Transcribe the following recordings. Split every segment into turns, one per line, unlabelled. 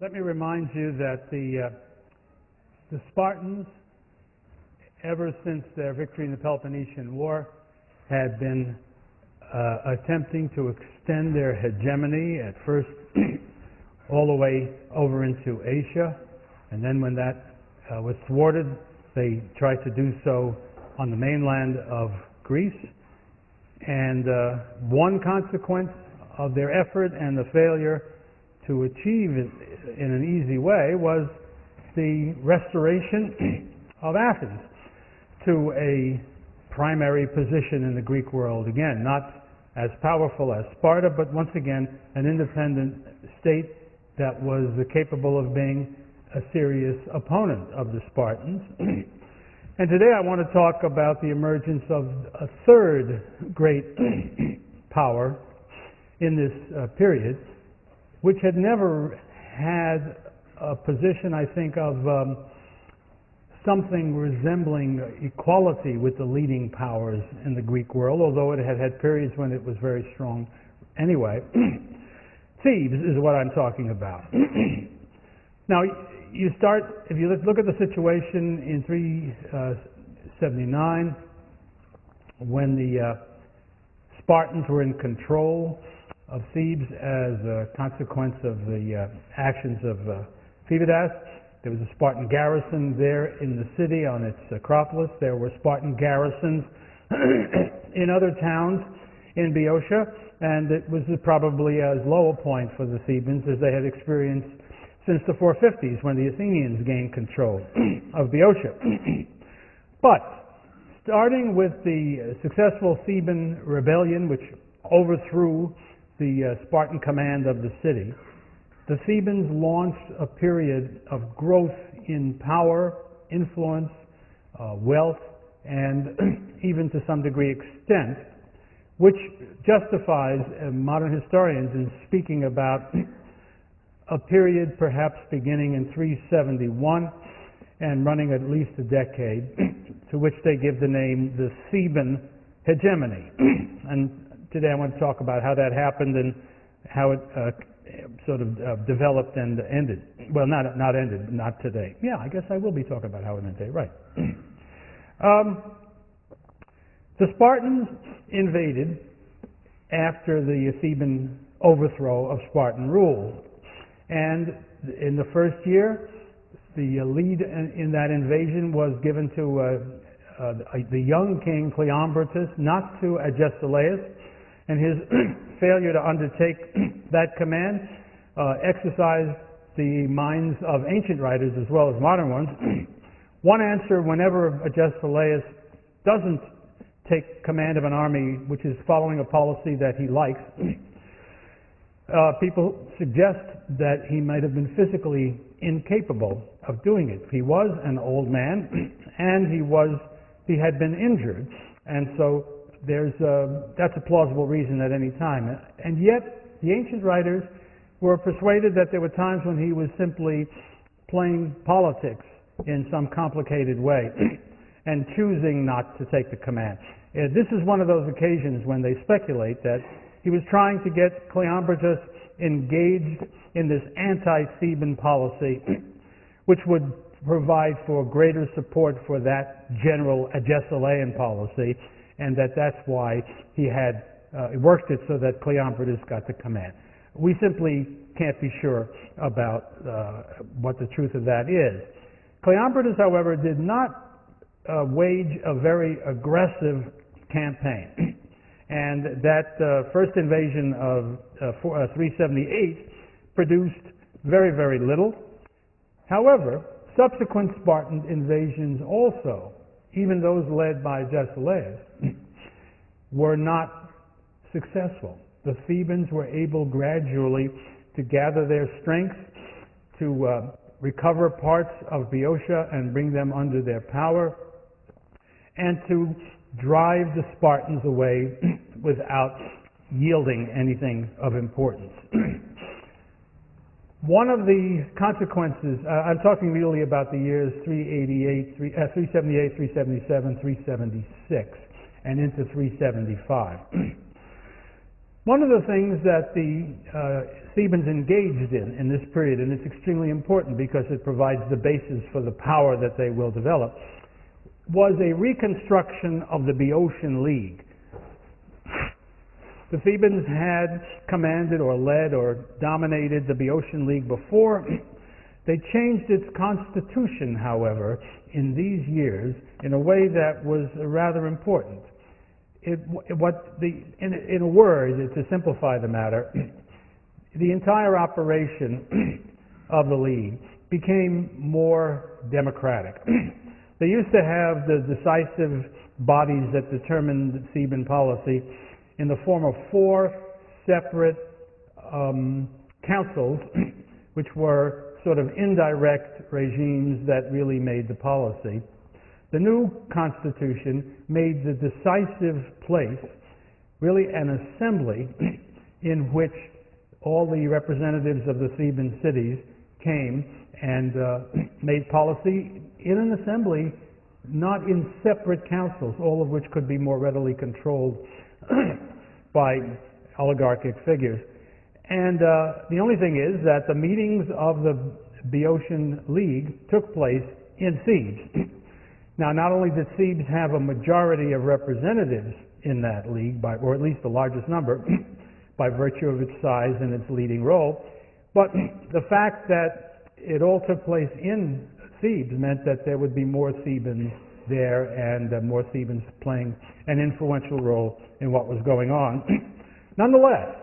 Let me remind you that the Spartans, ever since their victory in the Peloponnesian War, had been attempting to extend their hegemony, at first all the way over into Asia, and then when that was thwarted, they tried to do so on the mainland of Greece. And one consequence of their effort and the failure to achieve it in an easy way was the restoration of Athens to a primary position in the Greek world again, not as powerful as Sparta, but once again an independent state that was capable of being a serious opponent of the Spartans. And today I want to talk about the emergence of a third great power in this period, which had never had a position, I think, of something resembling equality with the leading powers in the Greek world, although it had had periods when it was very strong anyway. Thebes is what I'm talking about. Now, you start, if you look at the situation in 379, when the Spartans were in control of Thebes as a consequence of the actions of Phebidas. There was a Spartan garrison there in the city on its Acropolis. There were Spartan garrisons in other towns in Boeotia, and it was probably as low a point for the Thebans as they had experienced since the 450s when the Athenians gained control of Boeotia. But starting with the successful Theban rebellion, which overthrew the Spartan command of the city, the Thebans launched a period of growth in power, influence, wealth, and even to some degree extent, which justifies modern historians in speaking about a period perhaps beginning in 371 and running at least a decade, to which they give the name the Theban hegemony. And today I want to talk about how that happened and how it sort of developed and ended. Well, not ended, not today. Yeah, I guess I will be talking about how it ended, right. The Spartans invaded after the Theban overthrow of Spartan rule. And in the first year, the lead in that invasion was given to the young king Cleombrotus, not to Agesilaus, and his failure to undertake that command exercised the minds of ancient writers as well as modern ones. One answer, whenever Agesilaus doesn't take command of an army which is following a policy that he likes, people suggest that he might have been physically incapable of doing it. He was an old man, and he had been injured, and so that's a plausible reason at any time. And yet, the ancient writers were persuaded that there were times when he was simply playing politics in some complicated way and choosing not to take the command. This is one of those occasions when they speculate that he was trying to get Cleombrotus engaged in this anti-Theban policy, which would provide for greater support for that general Agesilaean policy, and that's why he had worked it so that Cleombrotus got the command. We simply can't be sure about what the truth of that is. Cleombrotus, however, did not wage a very aggressive campaign. And that first invasion of 378 produced very, very little. However, subsequent Spartan invasions also, even those led by Agesilaus, were not successful. The Thebans were able gradually to gather their strength, to recover parts of Boeotia and bring them under their power, and to drive the Spartans away without yielding anything of importance. One of the consequences, I'm talking really about the years 378, 377, 376, and into 375. One of the things that the Thebans engaged in this period, and it's extremely important because it provides the basis for the power that they will develop, was a reconstruction of the Boeotian League. The Thebans had commanded or led or dominated the Boeotian League before. They changed its constitution, however, in these years in a way that was rather important. In a word, to simplify the matter, the entire operation of the League became more democratic. They used to have the decisive bodies that determined Theban policy in the form of 4 separate councils, which were sort of indirect regimes that really made the policy. The new constitution made the decisive place really an assembly in which all the representatives of the Theban cities came and made policy in an assembly, not in separate councils, all of which could be more readily controlled by oligarchic figures. And the only thing is that the meetings of the Boeotian League took place in Thebes. Now, not only did Thebes have a majority of representatives in that league, or at least the largest number, by virtue of its size and its leading role, but the fact that it all took place in Thebes meant that there would be more Thebans there and more Thebans playing an influential role in what was going on. Nonetheless,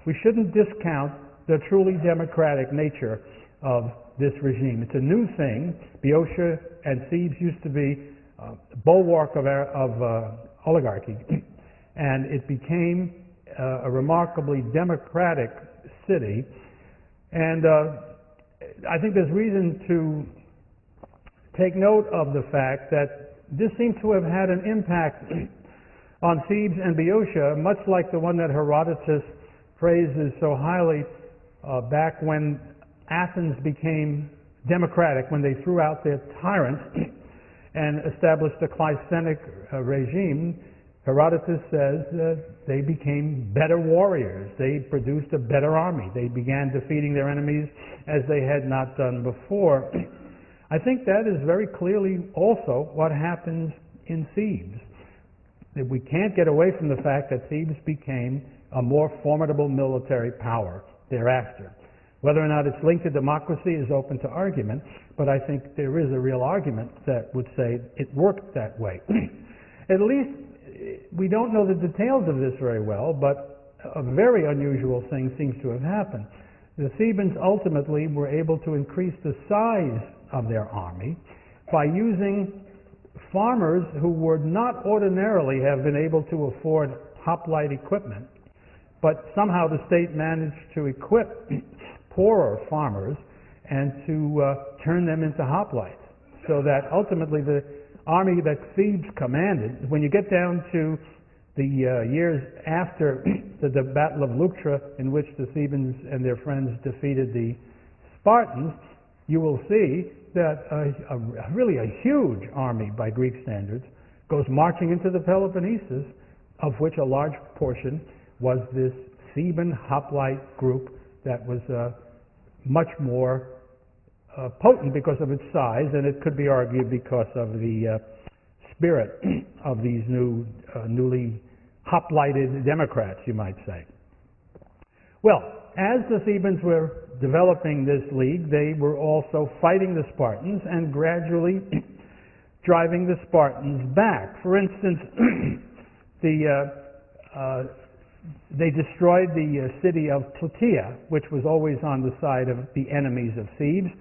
we shouldn't discount the truly democratic nature of this regime. It's a new thing. Boeotia and Thebes used to be a bulwark of oligarchy, and it became a remarkably democratic city. And I think there's reason to take note of the fact that this seems to have had an impact on Thebes and Boeotia, much like the one that Herodotus praises so highly back when Athens became democratic, when they threw out their tyrants and established a Cleisthenic regime. Herodotus says they became better warriors. They produced a better army. They began defeating their enemies as they had not done before. I think that is very clearly also what happens in Thebes. That we can't get away from the fact that Thebes became a more formidable military power thereafter. Whether or not it's linked to democracy is open to argument, but I think there is a real argument that would say it worked that way. At least we don't know the details of this very well, but a very unusual thing seems to have happened. The Thebans ultimately were able to increase the size of their army by using farmers who would not ordinarily have been able to afford hoplite equipment, but somehow the state managed to equip poorer farmers and to turn them into hoplites, so that ultimately the army that Thebes commanded, when you get down to the years after the Battle of Leuctra, in which the Thebans and their friends defeated the Spartans, you will see that really a huge army by Greek standards goes marching into the Peloponnesus, of which a large portion was this Theban hoplite group that was much more potent because of its size, and it could be argued because of the spirit of these newly hoplited Democrats, you might say. Well, as the Thebans were developing this league, they were also fighting the Spartans and gradually driving the Spartans back. For instance, they destroyed the city of Plataea, which was always on the side of the enemies of Thebes.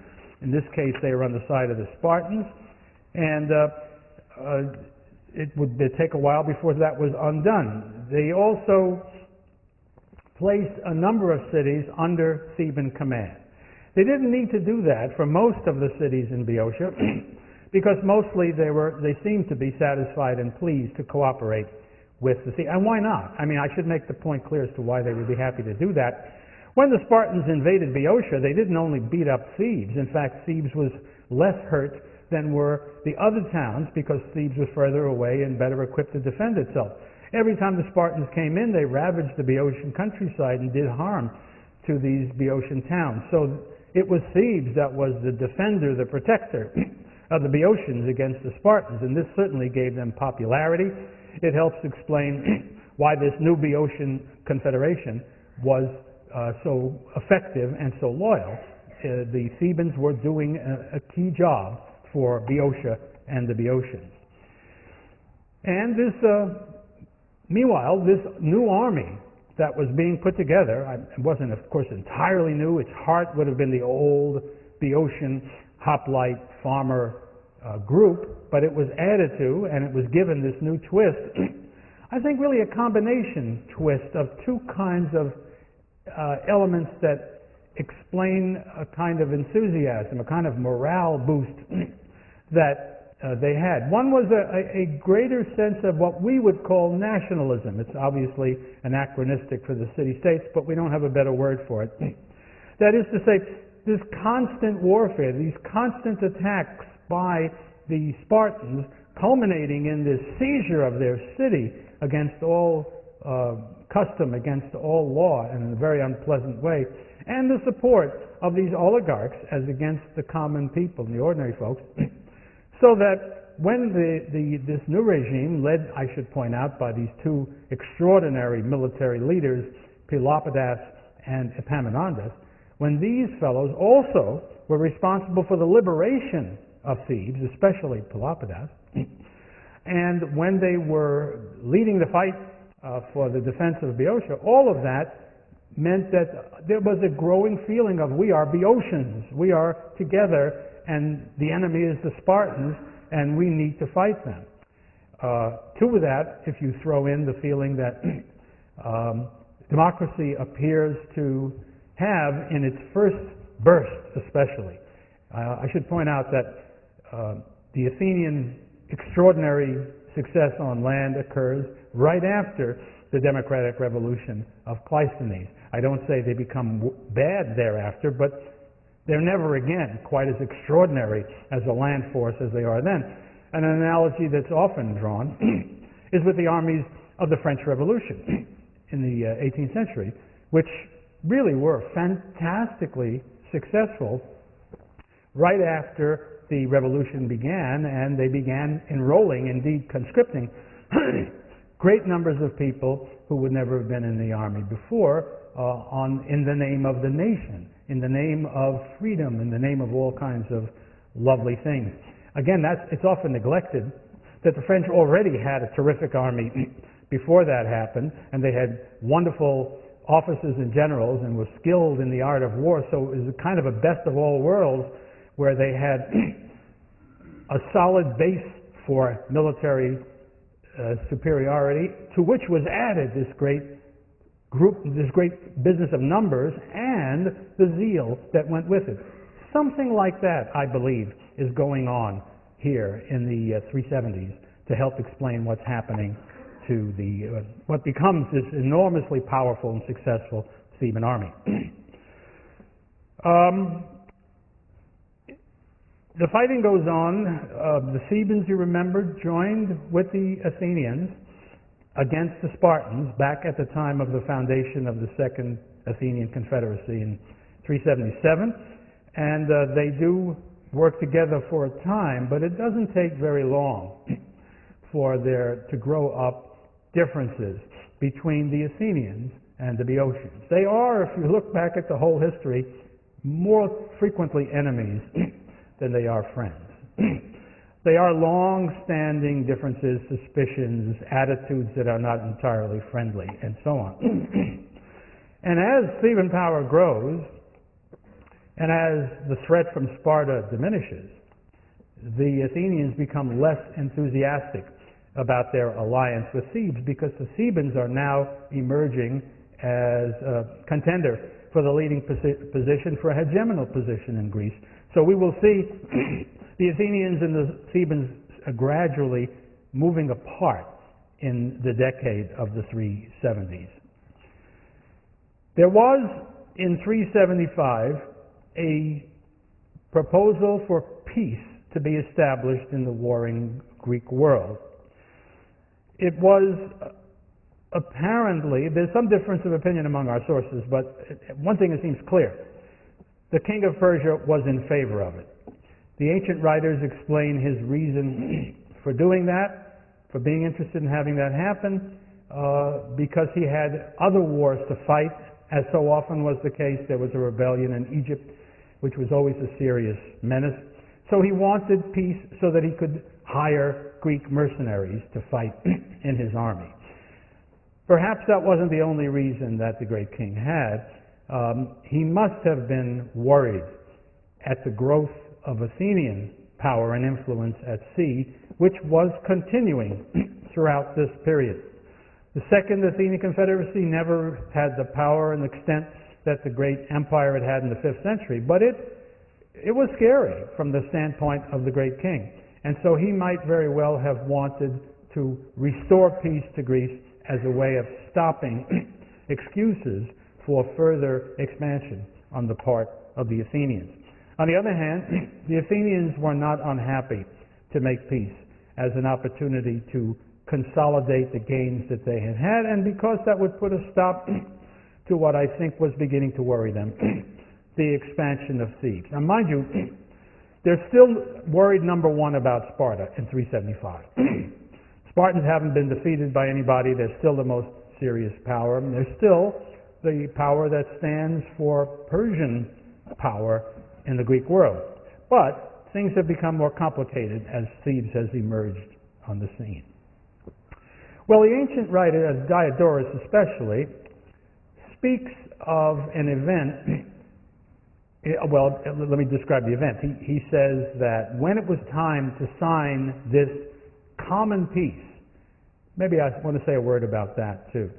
In this case, they were on the side of the Spartans, and it would take a while before that was undone. They also placed a number of cities under Theban command. They didn't need to do that for most of the cities in Boeotia, because mostly they seemed to be satisfied and pleased to cooperate with the Thebans. And why not? I mean, I should make the point clear as to why they would be happy to do that. When the Spartans invaded Boeotia, they didn't only beat up Thebes. In fact, Thebes was less hurt than were the other towns, because Thebes was further away and better equipped to defend itself. Every time the Spartans came in, they ravaged the Boeotian countryside and did harm to these Boeotian towns. So it was Thebes that was the defender, the protector of the Boeotians against the Spartans, and this certainly gave them popularity. It helps explain why this new Boeotian confederation was so effective and so loyal. The Thebans were doing a key job for Boeotia and the Boeotians. And this, meanwhile, this new army that was being put together, it wasn't, of course, entirely new. Its heart would have been the old Boeotian hoplite farmer group, but it was added to, and it was given this new twist. I think really a combination twist of two kinds of elements that explain a kind of enthusiasm, a kind of morale boost that they had. One was a greater sense of what we would call nationalism. It's obviously anachronistic for the city-states, but we don't have a better word for it. That is to say, this constant warfare, these constant attacks by the Spartans, culminating in this seizure of their city against all custom, against all law, and in a very unpleasant way, and the support of these oligarchs as against the common people, the ordinary folks, so that when this new regime, led, I should point out, by these two extraordinary military leaders, Pelopidas and Epaminondas, when these fellows also were responsible for the liberation of Thebes, especially Pelopidas, and when they were leading the fight for the defense of Boeotia, all of that meant that there was a growing feeling of we are Boeotians, we are together, and the enemy is the Spartans, and we need to fight them. To that, if you throw in the feeling that democracy appears to have in its first burst especially. I should point out that the Athenian extraordinary success on land occurs right after the democratic revolution of Cleisthenes. I don't say they become bad thereafter, but they're never again quite as extraordinary as a land force as they are then. An analogy that's often drawn is with the armies of the French Revolution in the 18th century, which really were fantastically successful right after the revolution began, and they began enrolling, indeed conscripting, great numbers of people who would never have been in the army before, in the name of the nation, in the name of freedom, in the name of all kinds of lovely things. Again, it's often neglected that the French already had a terrific army before that happened, and they had wonderful officers and generals and were skilled in the art of war, so it was kind of a best of all worlds where they had a solid base for military superiority, to which was added this great business of numbers and the zeal that went with it. Something like that, I believe, is going on here in the 370s to help explain what's happening to what becomes this enormously powerful and successful Theban army. The fighting goes on. The Thebans, you remember, joined with the Athenians against the Spartans back at the time of the foundation of the Second Athenian Confederacy in 377. And they do work together for a time, but it doesn't take very long for there to grow up differences between the Athenians and the Boeotians. They are, if you look back at the whole history, more frequently enemies than they are friends. They are long-standing differences, suspicions, attitudes that are not entirely friendly, and so on. And as Theban power grows, and as the threat from Sparta diminishes, the Athenians become less enthusiastic about their alliance with Thebes, because the Thebans are now emerging as a contender for the leading position, for a hegemonal position in Greece. So we will see the Athenians and the Thebans gradually moving apart in the decade of the 370s. There was, in 375, a proposal for peace to be established in the warring Greek world. It was apparently, there's some difference of opinion among our sources, but one thing that seems clear. The king of Persia was in favor of it. The ancient writers explain his reason for doing that, for being interested in having that happen, because he had other wars to fight. As so often was the case, there was a rebellion in Egypt, which was always a serious menace. So he wanted peace so that he could hire Greek mercenaries to fight in his army. Perhaps that wasn't the only reason that the great king had. He must have been worried at the growth of Athenian power and influence at sea, which was continuing throughout this period. The Second Athenian Confederacy never had the power and extent that the great empire it had in the 5th century, but it was scary from the standpoint of the great king. And so he might very well have wanted to restore peace to Greece as a way of stopping excuses for further expansion on the part of the Athenians. On the other hand, the Athenians were not unhappy to make peace as an opportunity to consolidate the gains that they had had, and because that would put a stop to what I think was beginning to worry them, the expansion of Thebes. Now, mind you, they're still worried, number one, about Sparta in 375. Spartans haven't been defeated by anybody. They're still the most serious power. They're still the power that stands for Persian power in the Greek world. But things have become more complicated as Thebes has emerged on the scene. Well, the ancient writer, Diodorus especially, speaks of an event. Well, let me describe the event. He says that when it was time to sign this common peace, maybe I want to say a word about that too.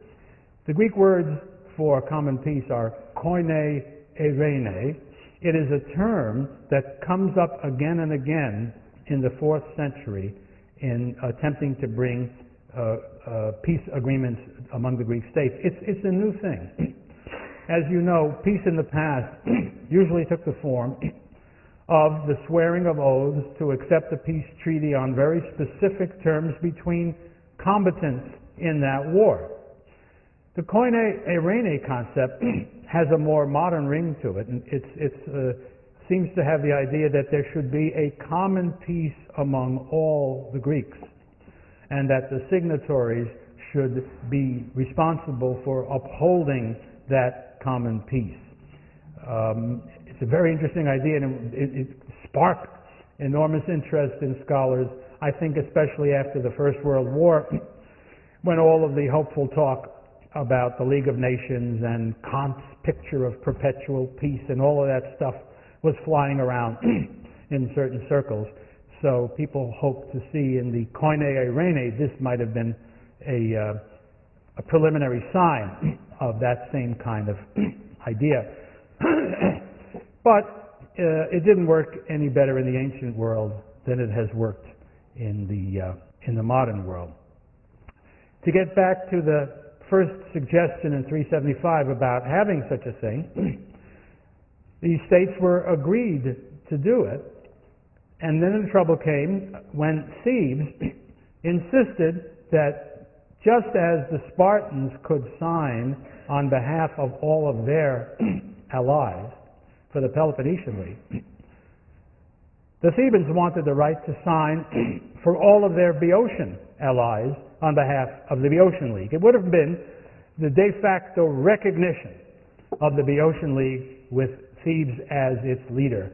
The Greek words for common peace are koine eirene. It is a term that comes up again and again in the 4th century in attempting to bring peace agreements among the Greek states. It's a new thing. As you know, peace in the past usually took the form of the swearing of oaths to accept a peace treaty on very specific terms between combatants in that war. The koine eirene concept has a more modern ring to it, and it seems to have the idea that there should be a common peace among all the Greeks, and that the signatories should be responsible for upholding that common peace. It's a very interesting idea, and it sparked enormous interest in scholars, I think especially after the First World War, when all of the hopeful talk about the League of Nations and Kant's picture of perpetual peace and all of that stuff was flying around in certain circles. So people hope to see in the koine eirene, this might have been a preliminary sign of that same kind of idea. But it didn't work any better in the ancient world than it has worked in the modern world. To get back to the first suggestion in 375 about having such a thing, these states were agreed to do it, and then the trouble came when Thebes insisted that just as the Spartans could sign on behalf of all of their allies for the Peloponnesian League, the Thebans wanted the right to sign for all of their Boeotian allies on behalf of the Boeotian League. It would have been the de facto recognition of the Boeotian League with Thebes as its leader.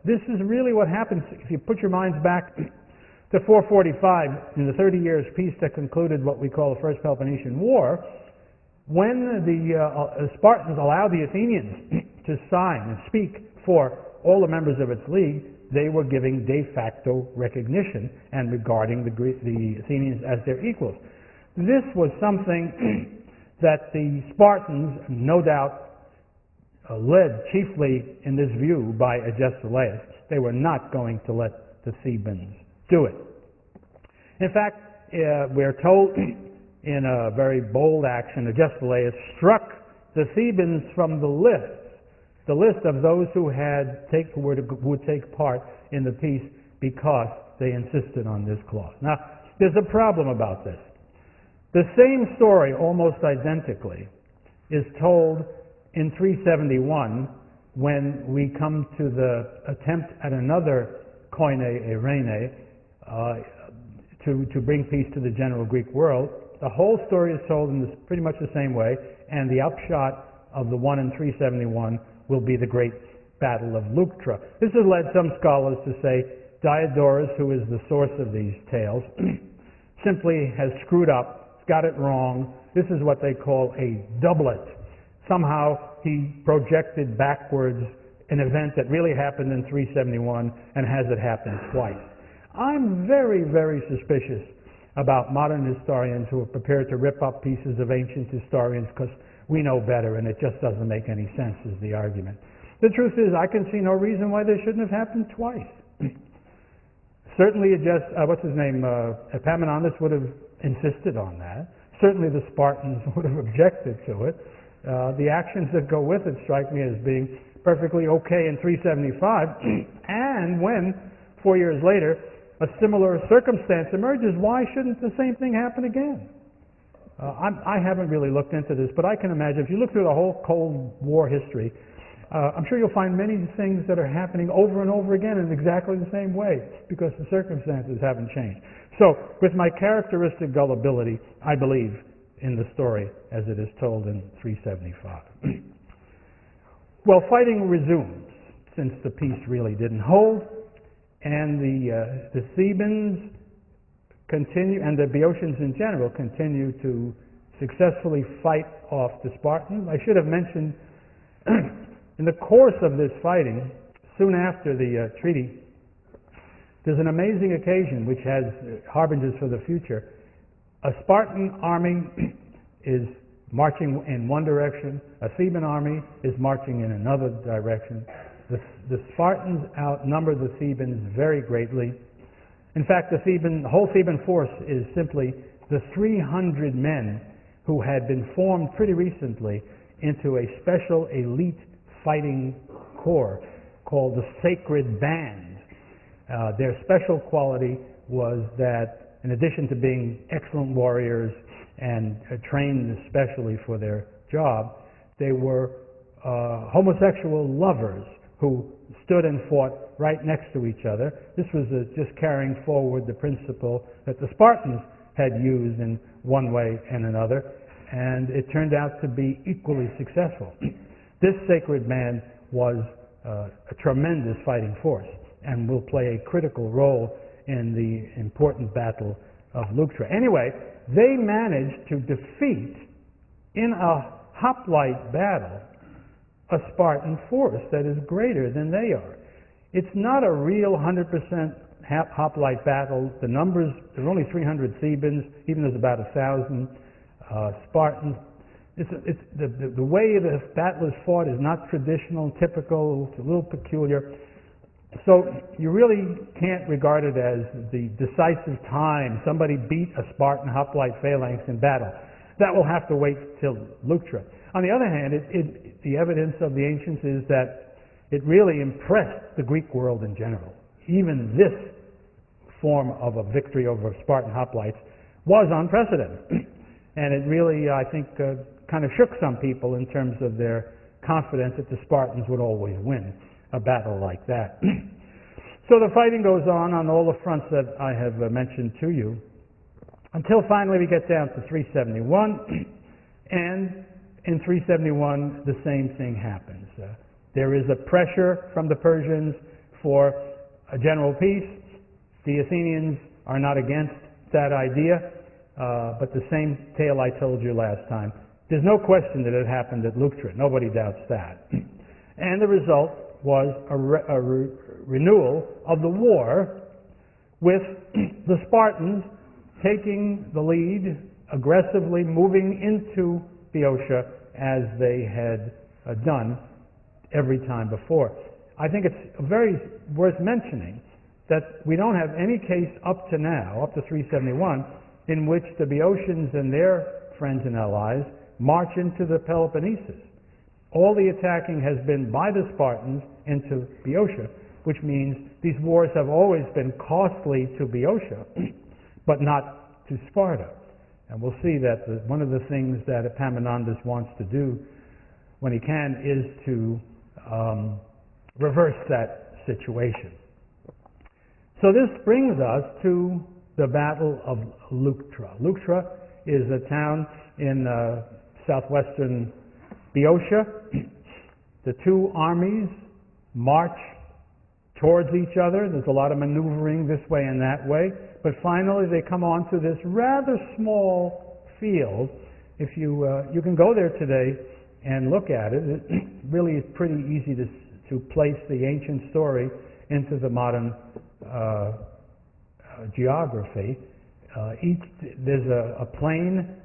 This is really what happens if you put your minds back to 445, in the 30 years peace that concluded what we call the First Peloponnesian War. When the Spartans allowed the Athenians to sign and speak for all the members of its league, they were giving de facto recognition and regarding the Athenians as their equals. This was something that the Spartans, no doubt, led chiefly in this view by Agesilaus. They were not going to let the Thebans do it. In fact, we're told in a very bold action, Agesilaus struck the Thebans from the list of those who would take part in the peace because they insisted on this clause. Now, there's a problem about this. The same story, almost identically, is told in 371 when we come to the attempt at another Koine Eirene, to bring peace to the general Greek world. The whole story is told in pretty much the same way, and the upshot of the one in 371 will be the great Battle of Leuctra. This has led some scholars to say Diodorus, who is the source of these tales, simply has screwed up, got it wrong. This is what they call a doublet. Somehow he projected backwards an event that really happened in 371 and has it happen twice. I'm very, very suspicious about modern historians who are prepared to rip up pieces of ancient historians because we know better and it just doesn't make any sense, is the argument. The truth is, I can see no reason why they shouldn't have happened twice. Certainly, Epaminondas would have insisted on that. Certainly the Spartans would have objected to it. The actions that go with it strike me as being perfectly okay in 375, and when, 4 years later, a similar circumstance emerges, why shouldn't the same thing happen again? I haven't really looked into this, but I can imagine, if you look through the whole Cold War history, I'm sure you'll find many things that are happening over and over again in exactly the same way, because the circumstances haven't changed. So, with my characteristic gullibility, I believe in the story as it is told in 375. Well, fighting resumes, since the peace really didn't hold, and the Thebans continue, and the Boeotians in general, continue to successfully fight off the Spartans. I should have mentioned, in the course of this fighting, soon after the treaty, there's an amazing occasion which has harbingers for the future. A Spartan army is marching in one direction, a Theban army is marching in another direction. The Spartans outnumber the Thebans very greatly. In fact, the whole Theban force is simply the 300 men who had been formed pretty recently into a special elite fighting corps called the Sacred Band. Their special quality was that, in addition to being excellent warriors and trained especially for their job, they were homosexual lovers who stood and fought right next to each other. This was just carrying forward the principle that the Spartans had used in one way and another, and it turned out to be equally successful. This Sacred Band was a tremendous fighting force and will play a critical role in the important Battle of Leuctra. Anyway, they managed to defeat, in a hoplite battle, a Spartan force that is greater than they are. It's not a real 100% hoplite battle. The numbers, there are only 300 Thebans, even there's about 1,000 Spartans. The way the battle is fought is not traditional, typical, it's a little peculiar. So you really can't regard it as the decisive time somebody beat a Spartan hoplite phalanx in battle. That will have to wait till Leuctra. On the other hand, the evidence of the ancients is that it really impressed the Greek world in general. Even this form of a victory over Spartan hoplites was unprecedented. And it really, I think, kind of shook some people in terms of their confidence that the Spartans would always win a battle like that. So the fighting goes on all the fronts that I have mentioned to you, until finally we get down to 371, and in 371 the same thing happens. There is a pressure from the Persians for a general peace. The Athenians are not against that idea, but the same tale I told you last time. There's no question that it happened at Leuctra. Nobody doubts that. And the result was a renewal of the war, with the Spartans taking the lead, aggressively moving into Boeotia as they had done every time before. I think it's very worth mentioning that we don't have any case up to now, up to 371, in which the Boeotians and their friends and allies march into the Peloponnesus. All the attacking has been by the Spartans into Boeotia, which means these wars have always been costly to Boeotia, but not to Sparta. And we'll see that one of the things that Epaminondas wants to do when he can is to reverse that situation. So this brings us to the Battle of Leuctra. Leuctra is a town in southwestern Boeotia. The two armies march towards each other. There's a lot of maneuvering this way and that way. But finally they come onto this rather small field. If you can go there today and look at it, it really is pretty easy to place the ancient story into the modern geography. There's a plain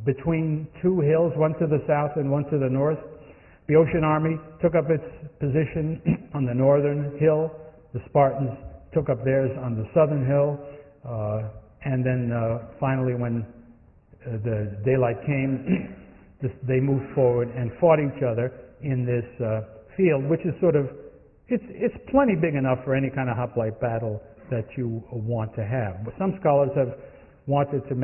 between two hills, one to the south and one to the north. The Boeotian army took up its position on the northern hill. The Spartans took up theirs on the southern hill. And then finally, when the daylight came, they moved forward and fought each other in this field, which is sort of, it's plenty big enough for any kind of hoplite battle that you want to have. But some scholars have wanted to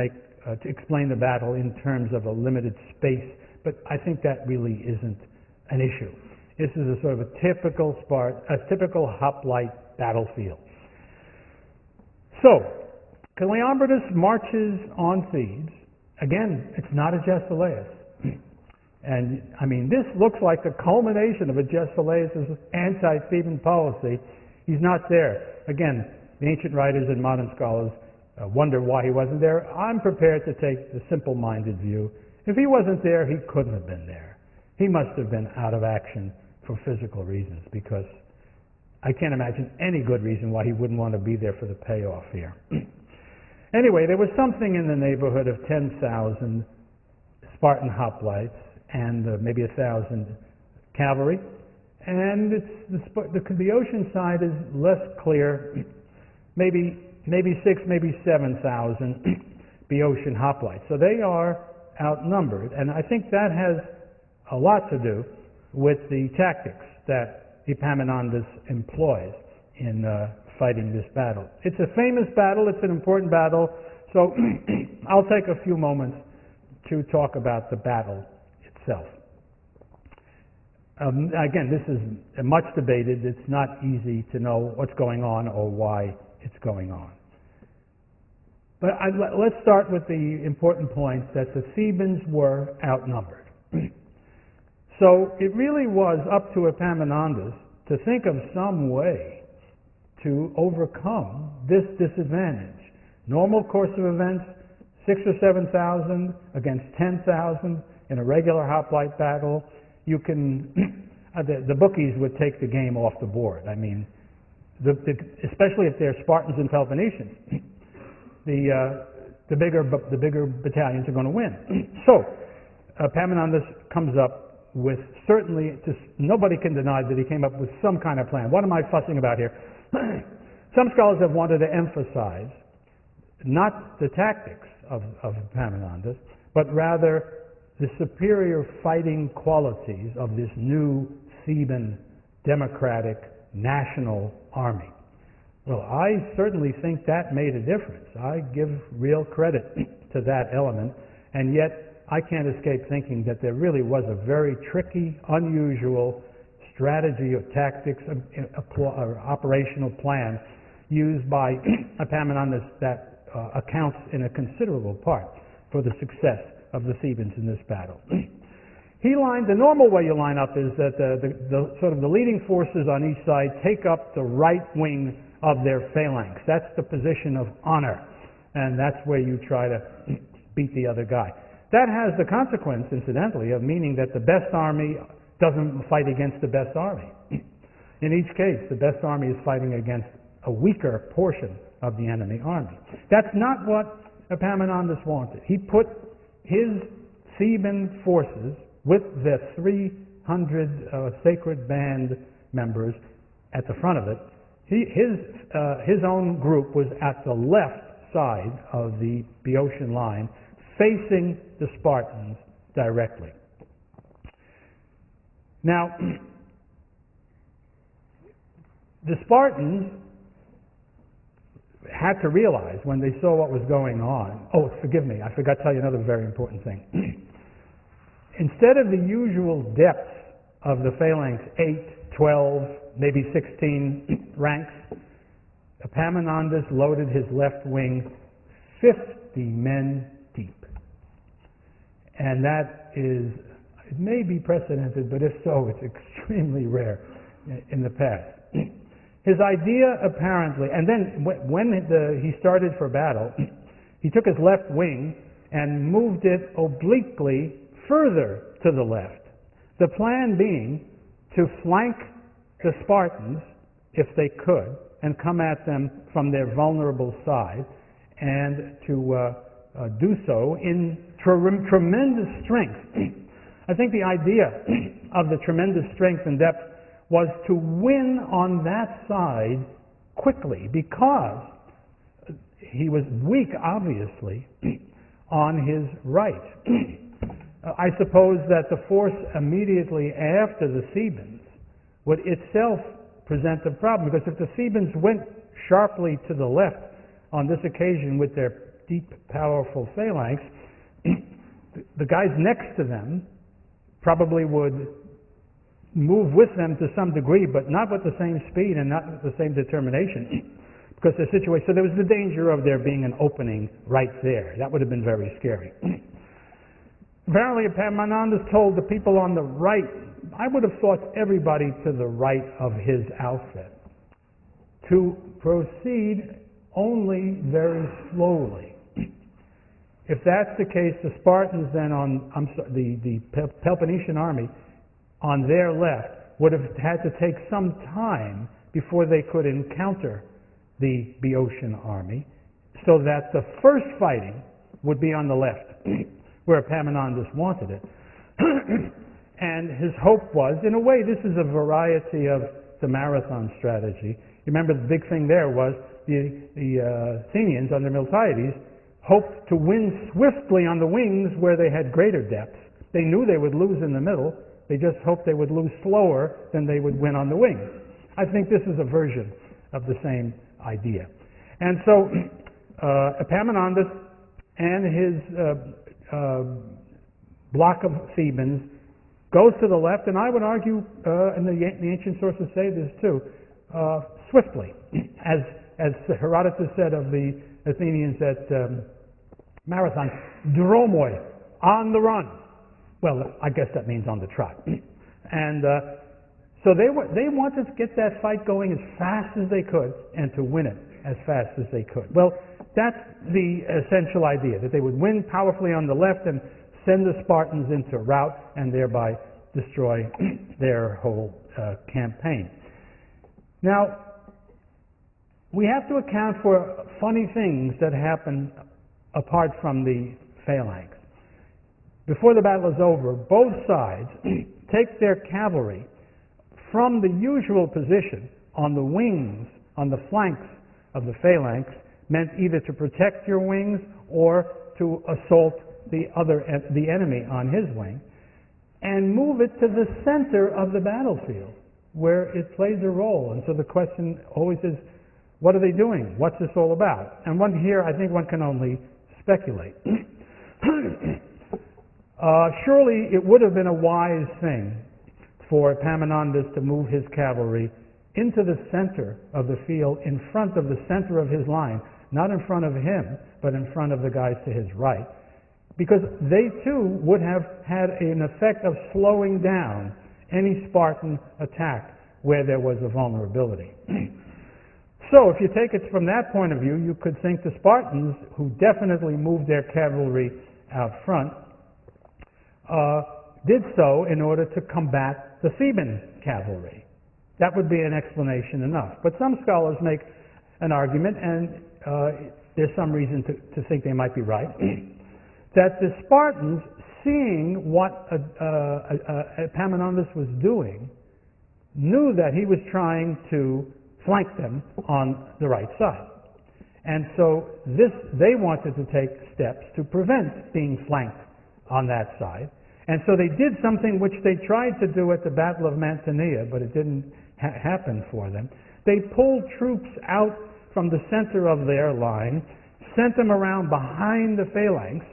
to explain the battle in terms of a limited space, but I think that really isn't an issue. This is a sort of a typical hoplite battlefield. So, Cleombrotus marches on Thebes. Again, it's not Agesilaus. And, I mean, this looks like the culmination of Agesilaus' anti-Theban policy. He's not there. Again, the ancient writers and modern scholars wonder why he wasn't there. I'm prepared to take the simple-minded view. If he wasn't there, he couldn't have been there. He must have been out of action for physical reasons, because I can't imagine any good reason why he wouldn't want to be there for the payoff here. Anyway, there was something in the neighborhood of 10,000 Spartan hoplites and maybe 1,000 cavalry. And the Boeotian side is less clear, maybe 6,000, maybe 7,000 Boeotian hoplites. So they are outnumbered, and I think that has a lot to do with the tactics that Epaminondas employs in fighting this battle. It's a famous battle, it's an important battle, so I'll take a few moments to talk about the battle itself. Again, this is much debated. It's not easy to know what's going on or why it's going on. But let's start with the important point that the Thebans were outnumbered. So it really was up to Epaminondas to think of some way to overcome this disadvantage. Normal course of events, 6,000 or 7,000 against 10,000 in a regular hoplite battle. You can, the bookies would take the game off the board. I mean, especially if they're Spartans and Peloponnesians, the bigger battalions are going to win. So Epaminondas comes up with, certainly, nobody can deny that he came up with some kind of plan. What am I fussing about here? Some scholars have wanted to emphasize not the tactics of Epaminondas, but rather the superior fighting qualities of this new Theban democratic national army. Well, I certainly think that made a difference. I give real credit to that element, and yet I can't escape thinking that there really was a very tricky, unusual strategy of tactics or operational plan used by Epaminondas that accounts in a considerable part for the success of the Thebans in this battle. The normal way you line up is that the sort of the leading forces on each side take up the right wing of their phalanx. That's the position of honor, and that's where you try to beat the other guy. That has the consequence, incidentally, of meaning that the best army doesn't fight against the best army. In each case, the best army is fighting against a weaker portion of the enemy army. That's not what Epaminondas wanted. He put his Theban forces with the 300 sacred band members at the front of it. His own group was at the left side of the Boeotian line, facing the Spartans directly. Now, the Spartans had to realize when they saw what was going on. Oh, forgive me, I forgot to tell you another very important thing. Instead of the usual depths of the phalanx, 8, 12, maybe 16 ranks, Epaminondas loaded his left wing 50 men deep. And that is, it may be precedented, but if so, it's extremely rare in the past. His idea apparently, and then when he started for battle, he took his left wing and moved it obliquely further to the left. The plan being to flank the Spartans, if they could, and come at them from their vulnerable side, and to do so in tremendous strength. I think the idea of the tremendous strength and depth was to win on that side quickly, because he was weak, obviously, on his right. I suppose that the force immediately after the Thebans would itself present a problem, because if the Thebans went sharply to the left on this occasion with their deep, powerful phalanx, the guys next to them probably would move with them to some degree, but not with the same speed and not with the same determination, because the situation, so there was the danger of there being an opening right there. That would have been very scary. Apparently, Epaminondas told the people on the right, I would have thought everybody to the right of his outfit, to proceed only very slowly. If that's the case, the Spartans then the Peloponnesian army on their left would have had to take some time before they could encounter the Boeotian army, so that the first fighting would be on the left, where Epaminondas wanted it. And his hope was, in a way, this is a variety of the marathon strategy. You remember the big thing there was the Athenians under Miltiades hoped to win swiftly on the wings where they had greater depth. They knew they would lose in the middle. They just hoped they would lose slower than they would win on the wings. I think this is a version of the same idea. And so Epaminondas and his block of Thebans goes to the left, and I would argue, and the ancient sources say this too, swiftly, as Herodotus said of the Athenians at Marathon, dromoi, on the run. Well, I guess that means on the trot. And so they wanted to get that fight going as fast as they could and to win it as fast as they could. Well, that's the essential idea, that they would win powerfully on the left and send the Spartans into rout and thereby destroy their whole campaign. Now, we have to account for funny things that happen apart from the phalanx. Before the battle is over, both sides take their cavalry from the usual position on the wings, on the flanks of the phalanx, meant either to protect your wings or to assault the enemy on his wing, and move it to the center of the battlefield, where it plays a role. And so the question always is, what are they doing? What's this all about? And I think one can only speculate. Surely it would have been a wise thing for Epaminondas to move his cavalry into the center of the field, in front of the center of his line, not in front of him, but in front of the guys to his right, because they too would have had an effect of slowing down any Spartan attack where there was a vulnerability. So if you take it from that point of view, you could think the Spartans, who definitely moved their cavalry out front, did so in order to combat the Theban cavalry. That would be an explanation enough. But some scholars make an argument, and there's some reason to think they might be right, that the Spartans, seeing what Epaminondas was doing, knew that he was trying to flank them on the right side. And so they wanted to take steps to prevent being flanked on that side. And so they did something which they tried to do at the Battle of Mantinea, but it didn't happen for them. They pulled troops out from the center of their line, sent them around behind the phalanx,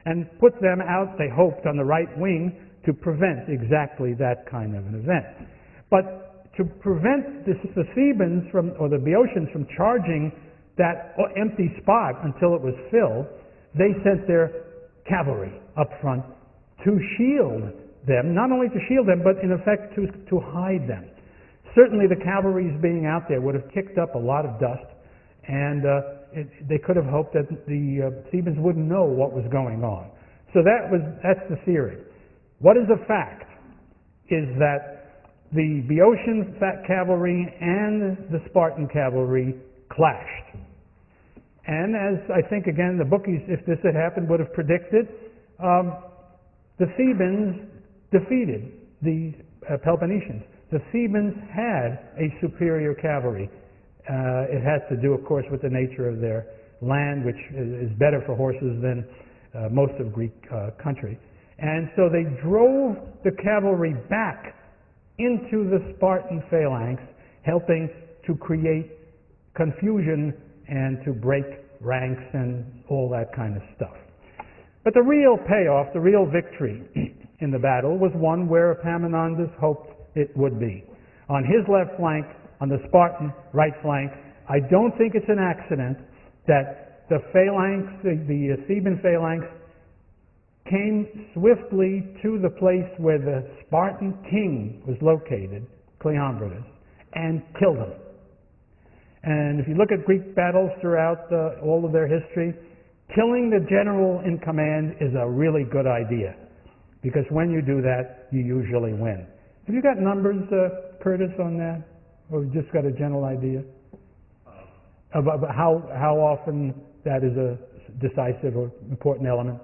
and put them out, they hoped, on the right wing to prevent exactly that kind of an event. But to prevent the Thebans or the Boeotians from charging that empty spot until it was filled, they sent their cavalry up front to shield them, not only to shield them, but in effect to hide them. Certainly the cavalry's being out there would have kicked up a lot of dust, and they could have hoped that the Thebans wouldn't know what was going on. So that's the theory. What is a fact is that the Boeotian cavalry and the Spartan cavalry clashed. And as I think, again, the bookies, if this had happened, would have predicted, the Thebans defeated the Peloponnesians. The Thebans had a superior cavalry. It has to do, of course, with the nature of their land, which is better for horses than most of Greek country. And so they drove the cavalry back into the Spartan phalanx, helping to create confusion and to break ranks and all that kind of stuff. But the real payoff, the real victory in the battle was one where Epaminondas hoped it would be. On his left flank, on the Spartan right flank, I don't think it's an accident that the phalanx, the Theban phalanx, came swiftly to the place where the Spartan king was located, Cleombrotus, and killed him. And if you look at Greek battles throughout all of their history, killing the general in command is a really good idea, because when you do that, you usually win. Have you got numbers, Curtis, on that? Or just got a general idea about how often that is a decisive or important element?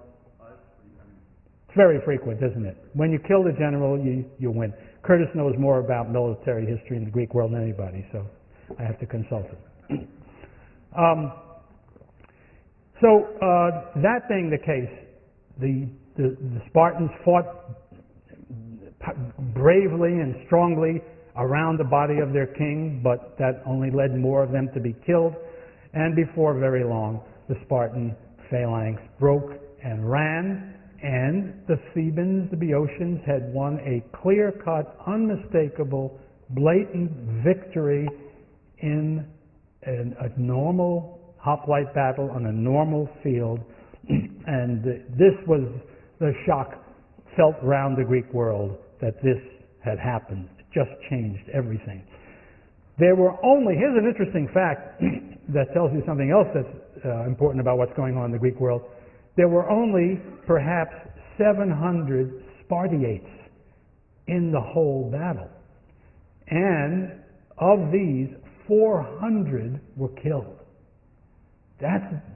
It's very frequent, isn't it? When you kill the general, you win. Curtis knows more about military history in the Greek world than anybody, so I have to consult him. That being the case, the Spartans fought bravely and strongly around the body of their king, but that only led more of them to be killed. And before very long, the Spartan phalanx broke and ran, and the Thebans, the Boeotians, had won a clear-cut, unmistakable, blatant victory in a normal hoplite battle on a normal field. And this was the shock felt around the Greek world that this had happened. It just changed everything. There were only, here's an interesting fact that tells you something else that's important about what's going on in the Greek world. There were only perhaps 700 Spartiates in the whole battle. And of these, 400 were killed.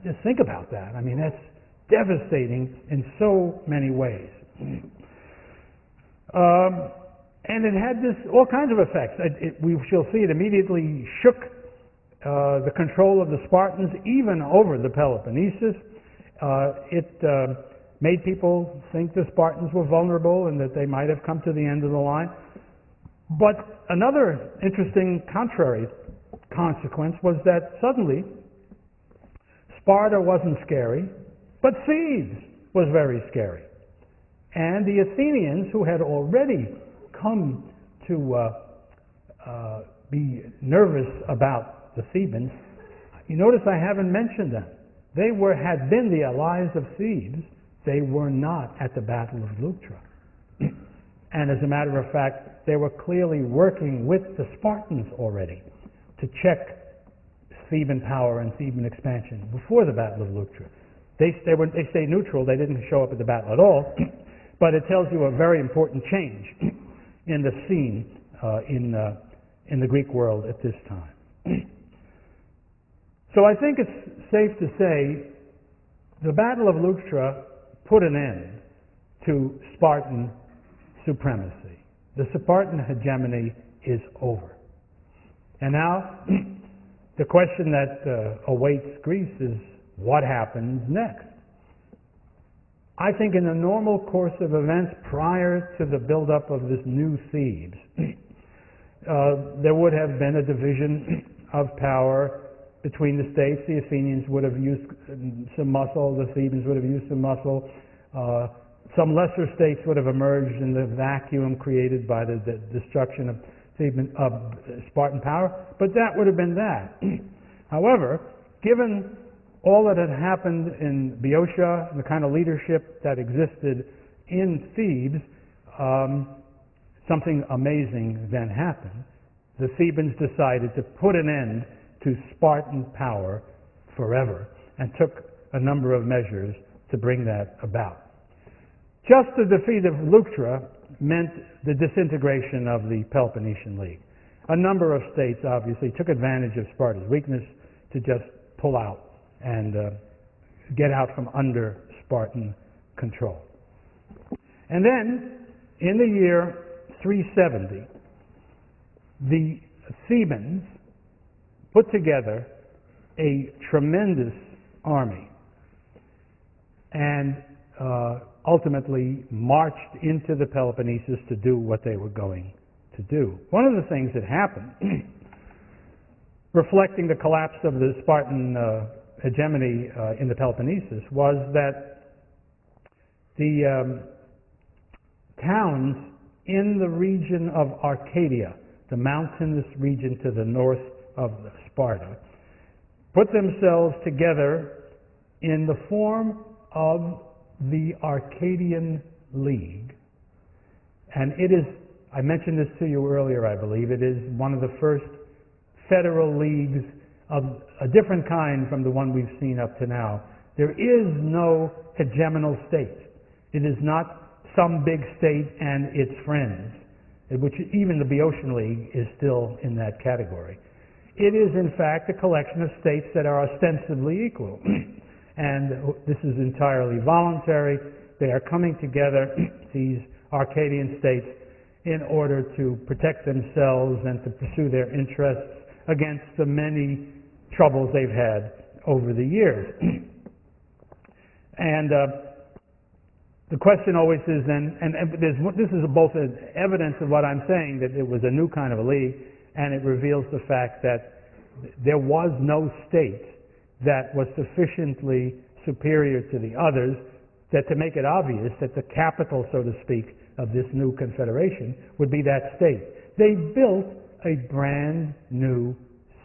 Just think about that. I mean, that's devastating in so many ways. And it had all kinds of effects. We shall see it immediately shook the control of the Spartans, even over the Peloponnesus. It made people think the Spartans were vulnerable and that they might have come to the end of the line. But another interesting contrary consequence was that suddenly Sparta wasn't scary, but Thebes was very scary. And the Athenians, who had already come to be nervous about the Thebans, you notice I haven't mentioned them. They had been the allies of Thebes. They were not at the Battle of Leuctra. And as a matter of fact, they were clearly working with the Spartans already to check Theban power and Theban expansion before the Battle of Leuctra. They stayed neutral. They didn't show up at the battle at all. But it tells you a very important change in the scene in the Greek world at this time. So I think it's safe to say the Battle of Leuctra put an end to Spartan supremacy. The Spartan hegemony is over. And now the question that awaits Greece is, what happens next? I think in the normal course of events prior to the buildup of this new Thebes, there would have been a division of power between the states. The Athenians would have used some muscle, the Thebans would have used some muscle. Some lesser states would have emerged in the vacuum created by the destruction of Spartan power, but that would have been that. However, given all that had happened in Boeotia, the kind of leadership that existed in Thebes, something amazing then happened. The Thebans decided to put an end to Spartan power forever and took a number of measures to bring that about. Just the defeat of Leuctra meant the disintegration of the Peloponnesian League. A number of states obviously took advantage of Sparta's weakness to just pull out and get out from under Spartan control. And then, in the year 370, the Thebans put together a tremendous army and ultimately marched into the Peloponnesus to do what they were going to do. One of the things that happened, reflecting the collapse of the Spartan hegemony in the Peloponnesus, was that the towns in the region of Arcadia, the mountainous region to the north of Sparta, put themselves together in the form of the Arcadian League. And it is, I mentioned this to you earlier, I believe, it is one of the first federal leagues of a different kind from the one we've seen up to now. There is no hegemonal state. It is not some big state and its friends, which even the Boeotian League is still in that category. It is, in fact, a collection of states that are ostensibly equal. And this is entirely voluntary. They are coming together, these Arcadian states, in order to protect themselves and to pursue their interests against the many troubles they've had over the years. And the question always is then, and this is both an evidence of what I'm saying, that it was a new kind of a league, and it reveals the fact that there was no state that was sufficiently superior to the others that to make it obvious that the capital, so to speak, of this new confederation would be that state. They built a brand new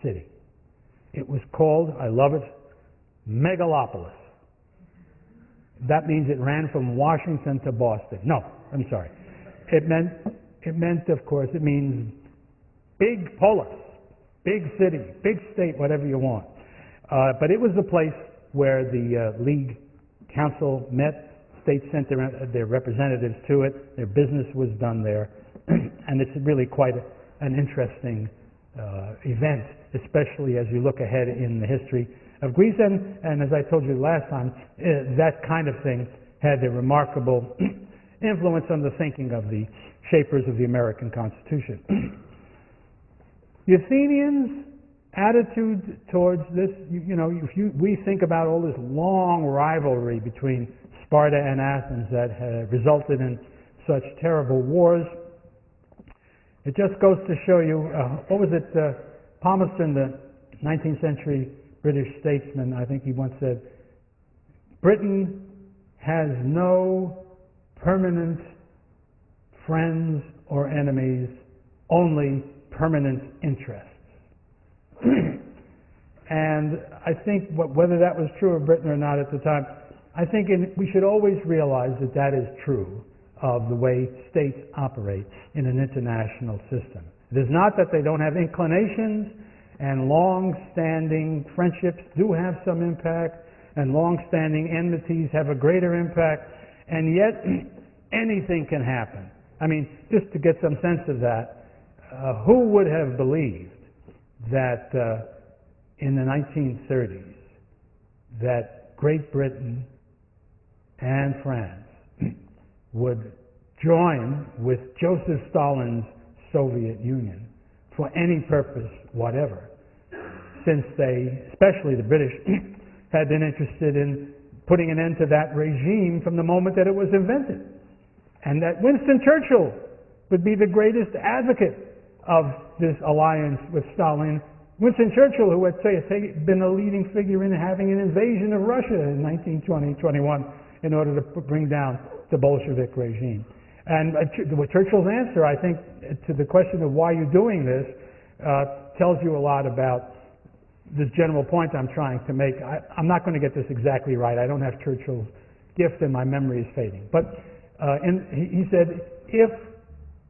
city. It was called, I love it, Megalopolis. That means it ran from Washington to Boston. No, I'm sorry. It meant, of course, it means big polis, big city, big state, whatever you want. But it was the place where the League Council met. States sent their representatives to it. Their business was done there. And it's really quite an interesting event, especially as you look ahead in the history of Greece. And as I told you last time, that kind of thing had a remarkable influence on the thinking of the shapers of the American Constitution. The Athenians' attitude towards this, we think about all this long rivalry between Sparta and Athens that had resulted in such terrible wars. It just goes to show you, what was it, Palmerston, the 19th century British statesman, I think he once said, Britain has no permanent friends or enemies, only permanent interests. And I think whether that was true of Britain or not at the time, I think we should always realize that that is true of the way states operate in an international system. It is not that they don't have inclinations, and long-standing friendships do have some impact, and long-standing enmities have a greater impact, and yet anything can happen. I mean, just to get some sense of that, who would have believed that in the 1930s that Great Britain and France would join with Joseph Stalin's Soviet Union for any purpose whatever, since they, especially the British, had been interested in putting an end to that regime from the moment that it was invented. And that Winston Churchill would be the greatest advocate of this alliance with Stalin Winston Churchill, who had been a leading figure in having an invasion of Russia in 1920-21 in order to bring down the Bolshevik regime. And Churchill's answer, I think, to the question of why you're doing this tells you a lot about this general point I'm trying to make. I'm not going to get this exactly right. I don't have Churchill's gift and my memory is fading. But he said,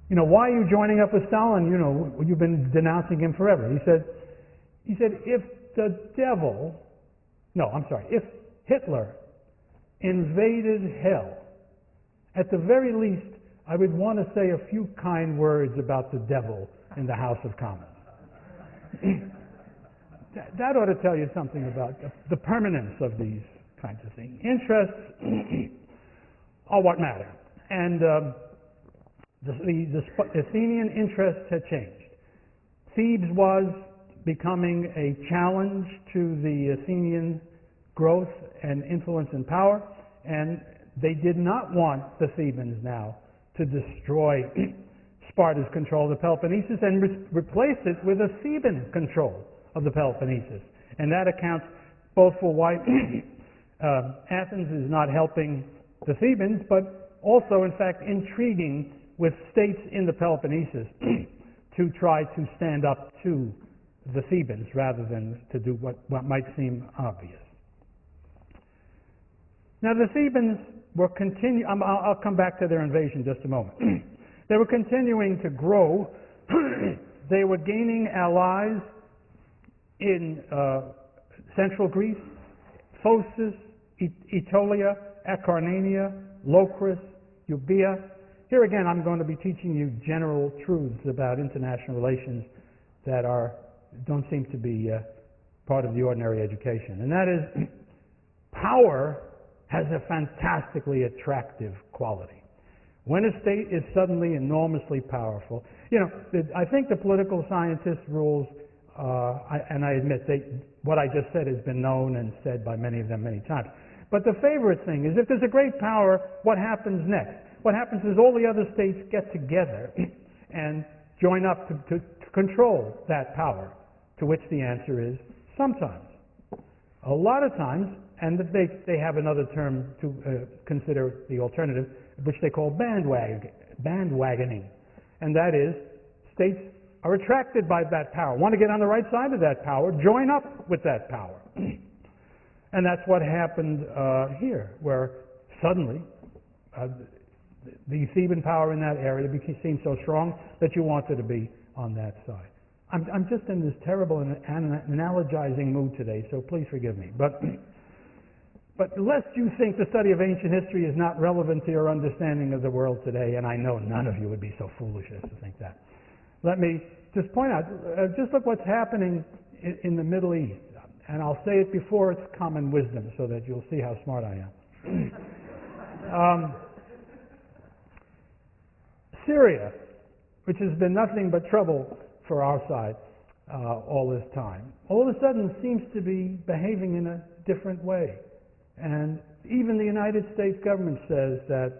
why are you joining up with Stalin? You've been denouncing him forever. He said, if Hitler invaded hell, at the very least, I would want to say a few kind words about the devil in the House of Commons. That ought to tell you something about the permanence of these kinds of things. Interests are what matter. And the Athenian interests had changed. Thebes was becoming a challenge to the Athenian growth and influence and power, and they did not want the Thebans now to destroy Sparta's control of the Peloponnesus and replace it with a Theban control of the Peloponnesus. And that accounts both for why Athens is not helping the Thebans, but also, in fact, intriguing with states in the Peloponnesus to try to stand up to the Thebans rather than to do what might seem obvious. Now, the Thebans were I'll come back to their invasion in just a moment. They were continuing to grow. They were gaining allies in central Greece, Phocis, Aetolia, Acarnania, Locris, Euboea. Here again, I'm going to be teaching you general truths about international relations that don't seem to be part of the ordinary education. And that is, power has a fantastically attractive quality. When a state is suddenly enormously powerful, I think the political scientist rules, and I admit what I just said has been known and said by many of them many times. But the favorite thing is, if there's a great power, what happens next? What happens is all the other states get together and join up to control that power, to which the answer is sometimes. A lot of times, and they have another term to consider the alternative, which they call bandwagoning. And that is, states are attracted by that power, want to get on the right side of that power, join up with that power. And that's what happened here, where suddenly the Theban power in that area became so strong that you wanted to be on that side. I'm just in this terrible analogizing mood today, so please forgive me. But lest you think the study of ancient history is not relevant to your understanding of the world today, and I know none of you would be so foolish as to think that, let me just point out, just look what's happening in the Middle East. And I'll say it before it's common wisdom so that you'll see how smart I am. Syria, which has been nothing but trouble for our side all this time, all of a sudden seems to be behaving in a different way. And even the United States government says that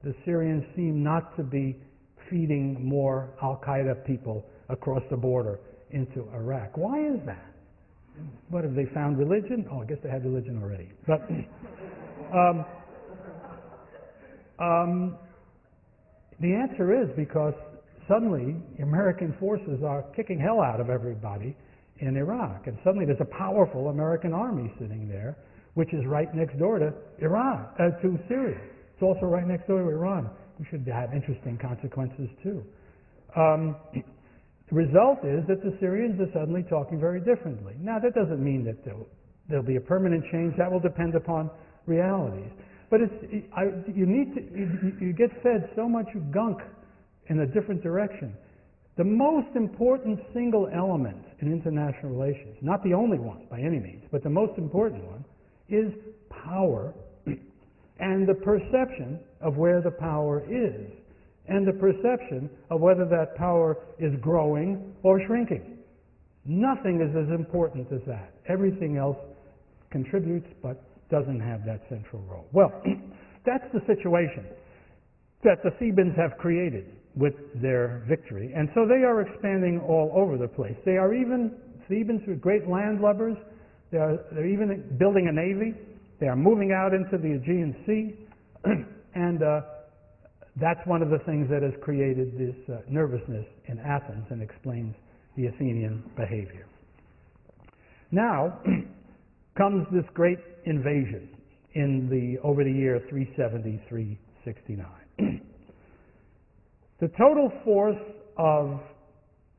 the Syrians seem not to be feeding more Al-Qaeda people across the border into Iraq. Why is that? What, have they found religion? Oh, I guess they had religion already. But the answer is because suddenly American forces are kicking hell out of everybody in Iraq. And suddenly there's a powerful American army sitting there, which is right next door to to Syria. It's also right next door to Iran. We should have interesting consequences too. The result is that the Syrians are suddenly talking very differently. Now, that doesn't mean that there'll be a permanent change. That will depend upon realities. But you get fed so much gunk in a different direction. The most important single element in international relations, not the only one by any means, but the most important one, is power and the perception of where the power is, and the perception of whether that power is growing or shrinking. Nothing is as important as that. Everything else contributes but doesn't have that central role. Well, that's the situation that the Thebans have created with their victory, and so they are expanding all over the place. They are even Thebans were great landlubbers. They're even building a navy. They are moving out into the Aegean Sea. And that's one of the things that has created this nervousness in Athens and explains the Athenian behavior. Now comes this great invasion over the year 370-369. The total force of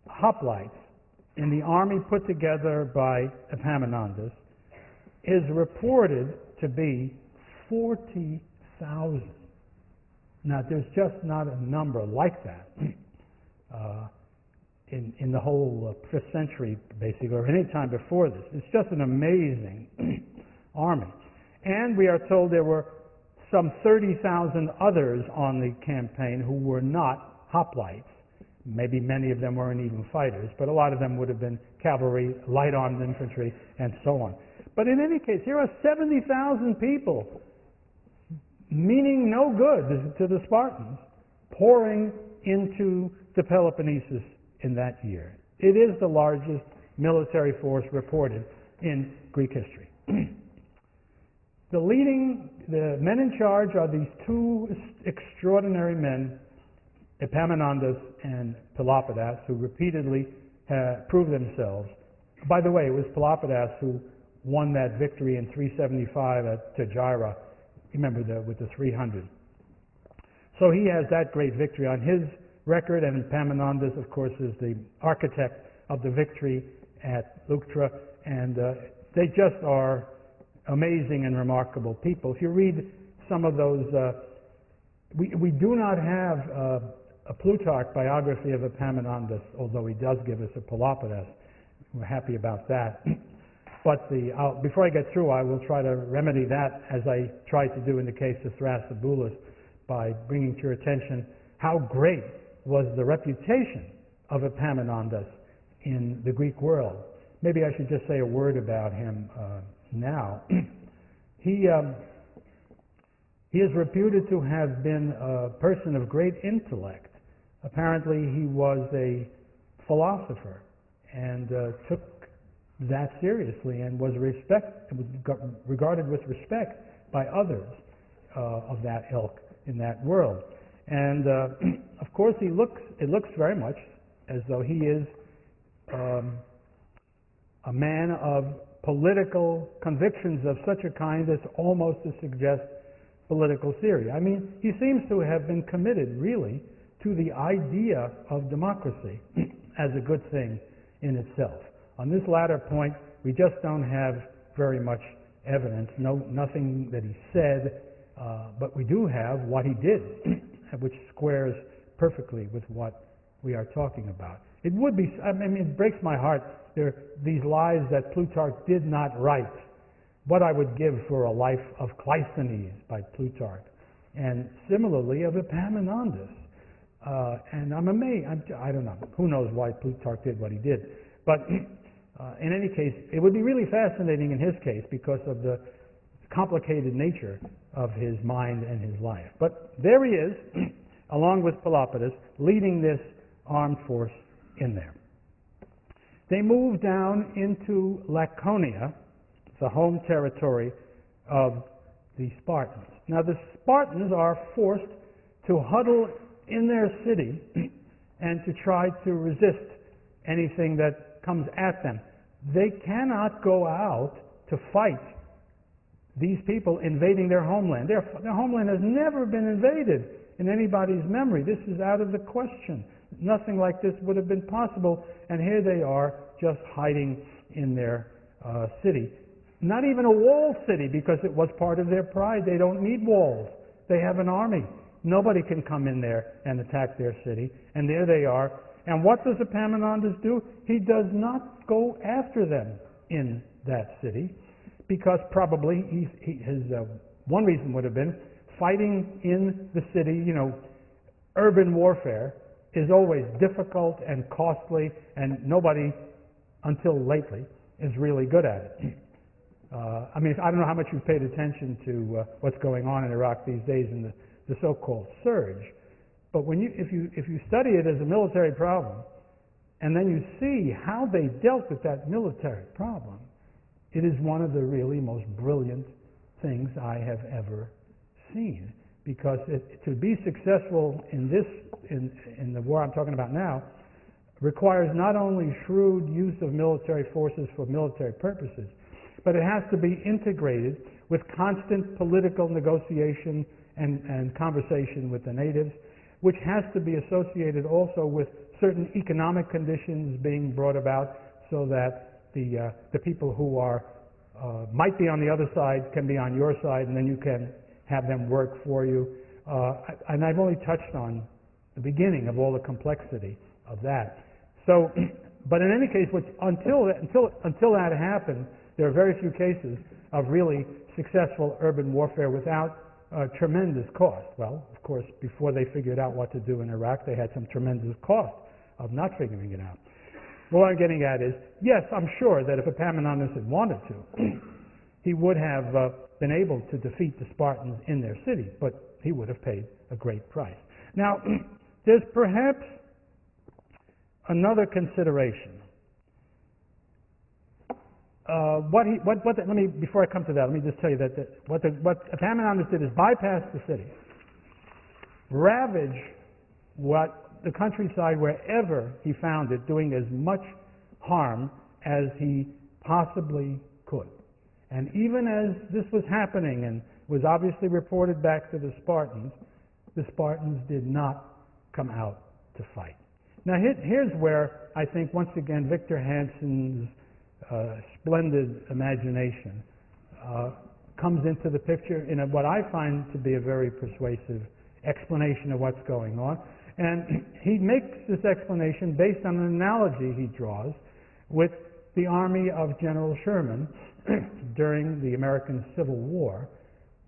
hoplites in the army put together by Epaminondas is reported to be 40,000. Now, there's just not a number like that in the whole 5th century, basically, or any time before this. It's just an amazing army. And we are told there were some 30,000 others on the campaign who were not hoplites. Maybe many of them weren't even fighters, but a lot of them would have been cavalry, light armed infantry, and so on. But in any case, here are 70,000 people, meaning no good to the Spartans, pouring into the Peloponnesus in that year. It is the largest military force reported in Greek history. The men in charge are these two extraordinary men, Epaminondas and Pelopidas, who repeatedly proved themselves. By the way, it was Pelopidas who won that victory in 375 at Tegira. Remember, with the 300. So he has that great victory on his record, and Epaminondas, of course, is the architect of the victory at Leuctra, and they just are amazing and remarkable people. If you read some of those, we do not have a Plutarch biography of Epaminondas, although he does give us a Pelopidas. We're happy about that. But before I get through, I will try to remedy that, as I tried to do in the case of Thrasybulus, by bringing to your attention how great was the reputation of Epaminondas in the Greek world. Maybe I should just say a word about him now. He is reputed to have been a person of great intellect. Apparently, he was a philosopher and took that seriously and was regarded with respect by others of that ilk in that world. And of course, it looks very much as though he is a man of political convictions of such a kind as almost to suggest political theory. I mean, he seems to have been committed, really, to the idea of democracy as a good thing in itself. On this latter point, we just don't have very much evidence, nothing that he said, but we do have what he did, which squares perfectly with what we are talking about. It would be, I mean, it breaks my heart, these lives that Plutarch did not write. What I would give for a life of Cleisthenes by Plutarch, and similarly of Epaminondas. And I'm amazed, I don't know, who knows why Plutarch did what he did. But in any case, it would be really fascinating in his case because of the complicated nature of his mind and his life. But there he is, along with Pelopidas, leading this armed force in there. They move down into Laconia, the home territory of the Spartans. Now, the Spartans are forced to huddle in their city and to try to resist anything that comes at them. They cannot go out to fight these people invading their homeland. Their homeland has never been invaded in anybody's memory. This is out of the question. Nothing like this would have been possible, and here they are just hiding in their city. Not even a walled city, because it was part of their pride. They don't need walls. They have an army. Nobody can come in there and attack their city, and there they are. And what does Epaminondas do? He does not go after them in that city, because probably his one reason would have been fighting in the city. You know, urban warfare is always difficult and costly, and nobody, until lately, is really good at it. I mean, I don't know how much you've paid attention to what's going on in Iraq these days in the so-called surge, but if you study it as a military problem, and then you see how they dealt with that military problem, it is one of the really most brilliant things I have ever seen. Because to be successful in the war I'm talking about now, requires not only shrewd use of military forces for military purposes, but it has to be integrated with constant political negotiation and conversation with the natives, which has to be associated also with certain economic conditions being brought about so that the people who are might be on the other side can be on your side, and then you can have them work for you. And I've only touched on the beginning of all the complexity of that. So, but in any case, until that happened, there are very few cases of really successful urban warfare without tremendous cost. Well, of course, before they figured out what to do in Iraq, they had some tremendous cost of not figuring it out. What I'm getting at is, yes, I'm sure that if Epaminondas had wanted to, he would have been able to defeat the Spartans in their city, but he would have paid a great price. Now, there's perhaps another consideration. Before I come to that, let me just tell you that what Epaminondas did is bypass the city, ravage the countryside wherever he found it, doing as much harm as he possibly could. And even as this was happening and was obviously reported back to the Spartans did not come out to fight. Now here's where I think once again Victor Hansen's splendid imagination comes into the picture in what I find to be a very persuasive explanation of what's going on. And he makes this explanation based on an analogy he draws with the army of General Sherman during the American Civil War,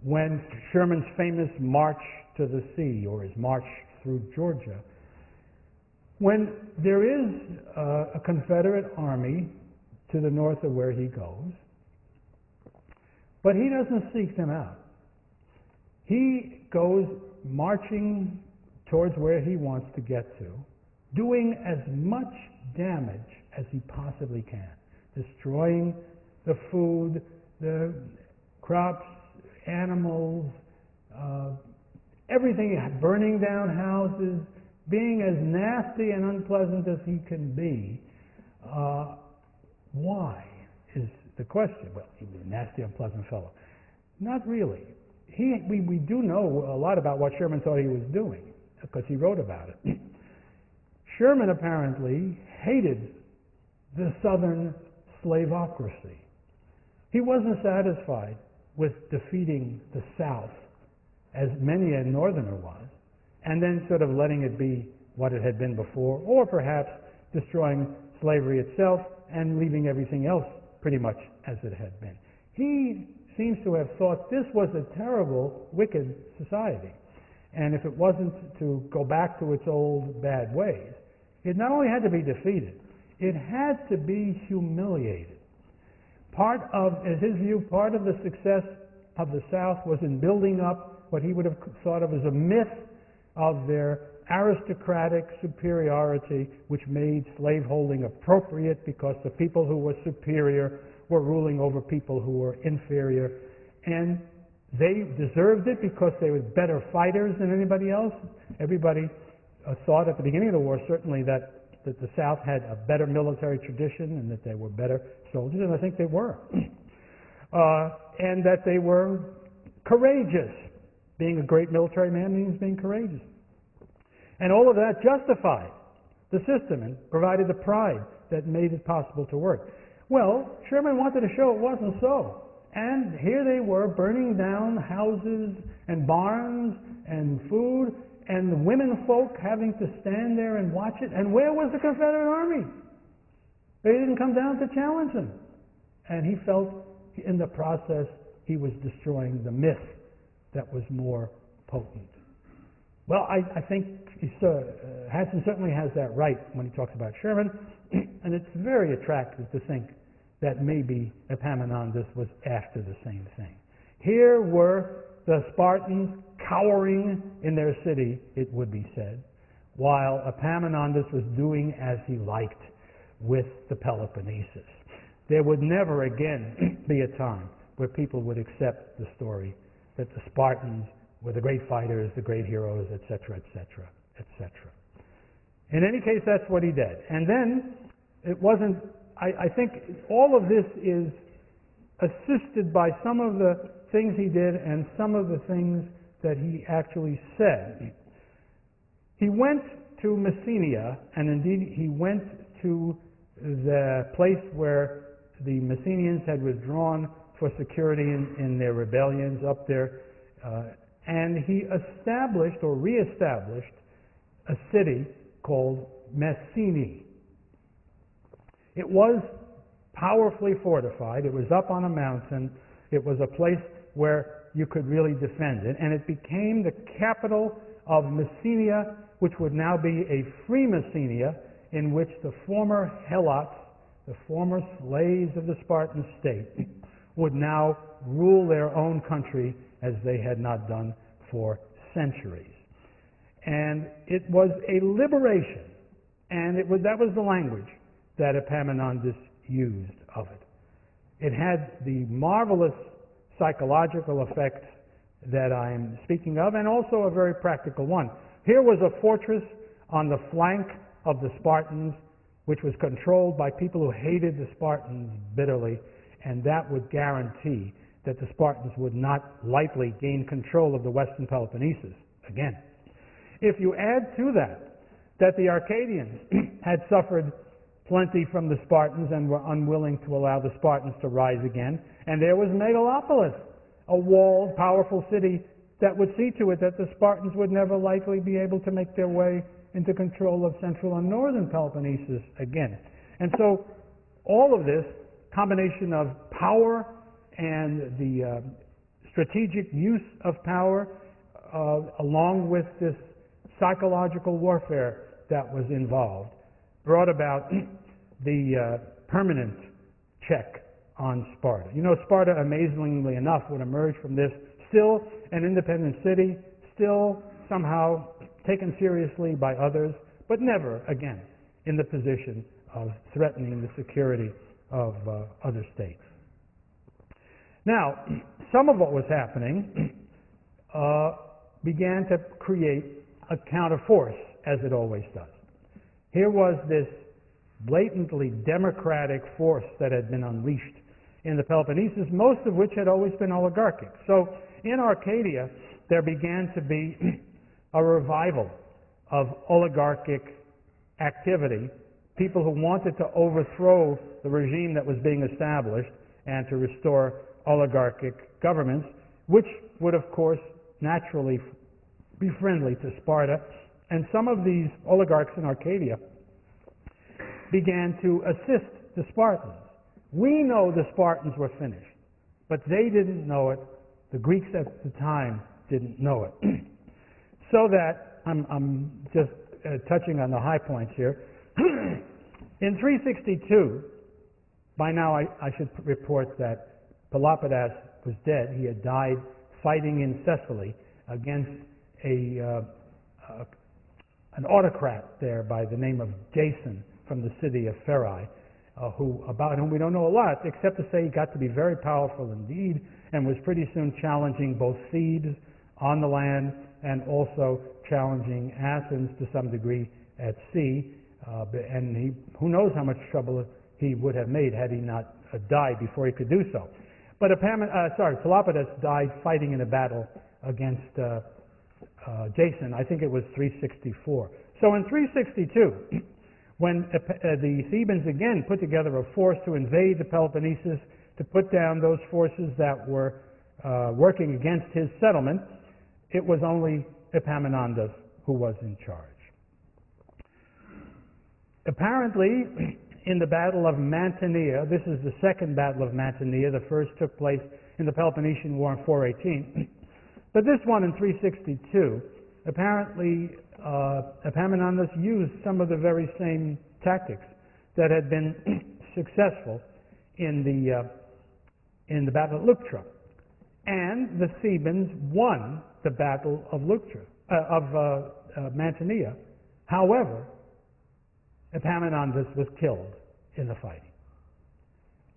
when Sherman's famous march to the sea, or his march through Georgia, when there is a Confederate army to the north of where he goes, but he doesn't seek them out. He goes marching towards where he wants to get to, doing as much damage as he possibly can, destroying the food, the crops, animals, everything, burning down houses, being as nasty and unpleasant as he can be. Why is the question? Well, he was a nasty, unpleasant fellow. Not really. We do know a lot about what Sherman thought he was doing, because he wrote about it. Sherman apparently hated the Southern slavocracy. He wasn't satisfied with defeating the South, as many a Northerner was, and then sort of letting it be what it had been before, or perhaps destroying slavery itself and leaving everything else pretty much as it had been. He seems to have thought this was a terrible, wicked society. And if it wasn't to go back to its old bad ways, it not only had to be defeated, it had to be humiliated. In his view, part of the success of the South was in building up what he would have thought of as a myth of their aristocratic superiority, which made slaveholding appropriate because the people who were superior were ruling over people who were inferior. And they deserved it because they were better fighters than anybody else. Everybody thought at the beginning of the war, certainly, that the South had a better military tradition and that they were better soldiers, and I think they were. And that they were courageous. Being a great military man means being courageous. And all of that justified the system and provided the pride that made it possible to work. Well, Sherman wanted to show it wasn't so. And here they were burning down houses and barns and food, and the women folk having to stand there and watch it. And where was the Confederate Army? They didn't come down to challenge them. And he felt in the process he was destroying the myth that was more potent. Well, I think Hansen certainly has that right when he talks about Sherman, and it's very attractive to think that maybe Epaminondas was after the same thing. Here were the Spartans cowering in their city, it would be said, while Epaminondas was doing as he liked with the Peloponnesus. There would never again be a time where people would accept the story that the Spartans were the great fighters, the great heroes, etc., etc., etc. In any case, that's what he did. And then it wasn't, I think all of this is assisted by some of the things he did and some of the things that he actually said. He went to Messenia, and indeed he went to the place where the Messenians had withdrawn for security in their rebellions up there, and he established or reestablished a city called Messene. It was powerfully fortified. It was up on a mountain. It was a place where you could really defend it, and it became the capital of Messenia, which would now be a free Messenia, in which the former Helots, the former slaves of the Spartan state, would now rule their own country as they had not done for centuries. And it was a liberation, and that was the language that Epaminondas used of it. It had the marvelous psychological effects that I'm speaking of, and also a very practical one. Here was a fortress on the flank of the Spartans, which was controlled by people who hated the Spartans bitterly, and that would guarantee that the Spartans would not lightly gain control of the Western Peloponnesus again. If you add to that the Arcadians had suffered plenty from the Spartans and were unwilling to allow the Spartans to rise again, and there was Megalopolis, a walled, powerful city that would see to it that the Spartans would never likely be able to make their way into control of central and northern Peloponnesus again. And so all of this combination of power and the strategic use of power, along with this psychological warfare that was involved, brought about the permanent check on Sparta. You know, Sparta, amazingly enough, would emerge from this still an independent city, still somehow taken seriously by others, but never again in the position of threatening the security of other states. Now, some of what was happening began to create a counterforce, as it always does. Here was this blatantly democratic force that had been unleashed in the Peloponnesus, most of which had always been oligarchic. So in Arcadia, there began to be a revival of oligarchic activity, people who wanted to overthrow the regime that was being established and to restore oligarchic governments, which would, of course, naturally be friendly to Sparta. And some of these oligarchs in Arcadia began to assist the Spartans. We know the Spartans were finished, but they didn't know it. The Greeks at the time didn't know it. So that, I'm just touching on the high points here. In 362, by now I should report that Pelopidas was dead. He had died fighting in Thessaly against an autocrat there by the name of Jason from the city of Pherae, about whom we don't know a lot, except to say he got to be very powerful indeed and was pretty soon challenging both Thebes on the land and also challenging Athens to some degree at sea. And who knows how much trouble he would have made had he not died before he could do so. But Pelopidas died fighting in a battle against Jason. I think it was 364. So in 362, when the Thebans again put together a force to invade the Peloponnesus, to put down those forces that were working against his settlement, it was only Epaminondas who was in charge. Apparently, in the Battle of Mantinea, this is the second Battle of Mantinea, the first took place in the Peloponnesian War in 418, but this one in 362, apparently Epaminondas used some of the very same tactics that had been successful in the Battle of Leuctra. And the Thebans won the Battle of Leuctra, of Mantinea However, Epaminondas was killed in the fighting.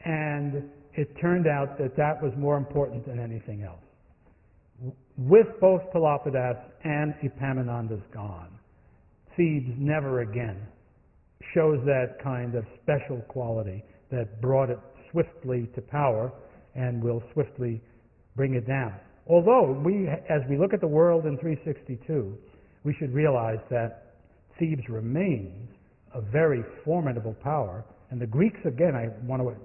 And it turned out that that was more important than anything else. With both Pelopidas and Epaminondas gone, Thebes never again shows that kind of special quality that brought it swiftly to power and will swiftly bring it down. Although, as we look at the world in 362, we should realize that Thebes remains a very formidable power, and the Greeks, again, I want to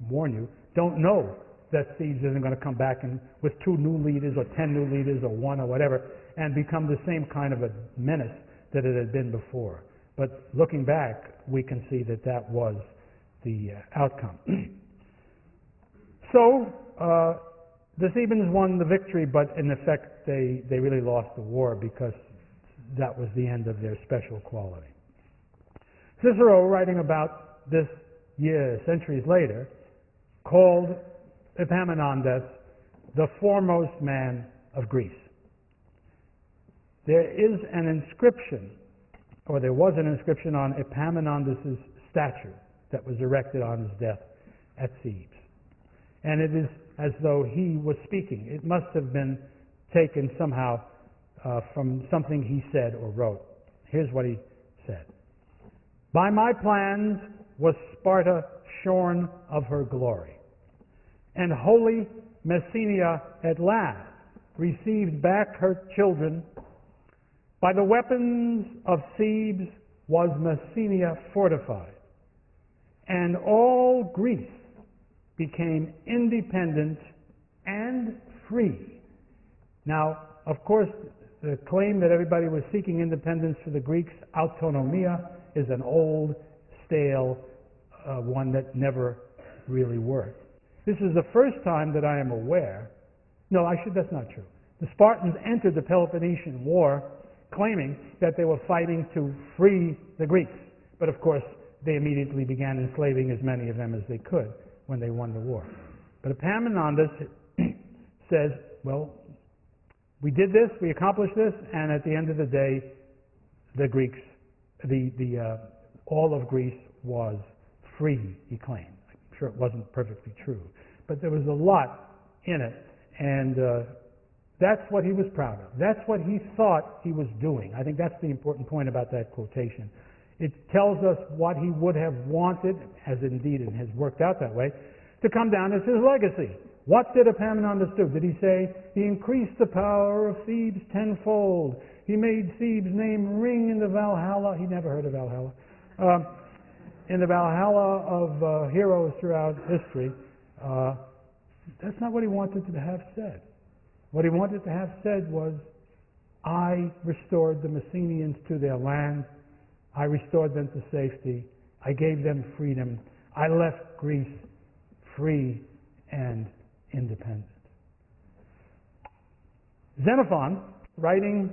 warn you, don't know that Thebes isn't going to come back and with 2 new leaders or 10 new leaders or 1 or whatever and become the same kind of a menace that it had been before. But looking back, we can see that that was the outcome. So, the Thebans won the victory, but in effect they really lost the war because that was the end of their special quality. Cicero, writing about this centuries later, called Epaminondas the foremost man of Greece. There is an inscription, or there was an inscription on Epaminondas' statue that was erected on his death at Thebes. And it is as though he was speaking. It must have been taken somehow from something he said or wrote. Here's what he said. By my plans was Sparta shorn of her glory, and holy Messenia at last received back her children. By the weapons of Thebes was Messenia fortified, and all Greece became independent and free. Now, of course, the claim that everybody was seeking independence for the Greeks, autonomia, is an old, stale one that never really worked. This is the first time that I am aware. No, that's not true. The Spartans entered the Peloponnesian War claiming that they were fighting to free the Greeks. But of course, they immediately began enslaving as many of them as they could when they won the war. But Epaminondas says, well, we did this, we accomplished this, and at the end of the day, the Greeks, all of Greece was free, he claimed. I'm sure it wasn't perfectly true, but there was a lot in it, and that's what he was proud of. That's what he thought he was doing. I think that's the important point about that quotation. It tells us what he would have wanted, as indeed it has worked out that way, to come down as his legacy. What did Epaminondas do? Did he say, he increased the power of Thebes tenfold. He made Thebes' name ring in the Valhalla. He never heard of Valhalla. In the Valhalla of heroes throughout history. That's not what he wanted to have said. What he wanted to have said was, I restored the Messenians to their land. I restored them to safety. I gave them freedom. I left Greece free and independent. Xenophon, writing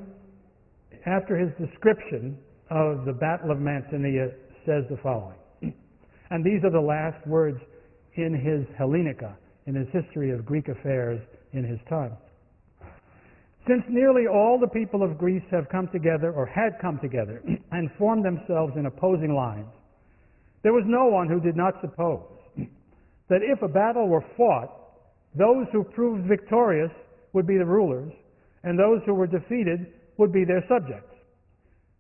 after his description of the Battle of Mantinea, says the following. And these are the last words in his Hellenica, in his history of Greek affairs in his time. Since nearly all the people of Greece have come together, or had come together, and formed themselves in opposing lines, there was no one who did not suppose that if a battle were fought, those who proved victorious would be the rulers, and those who were defeated would be their subjects.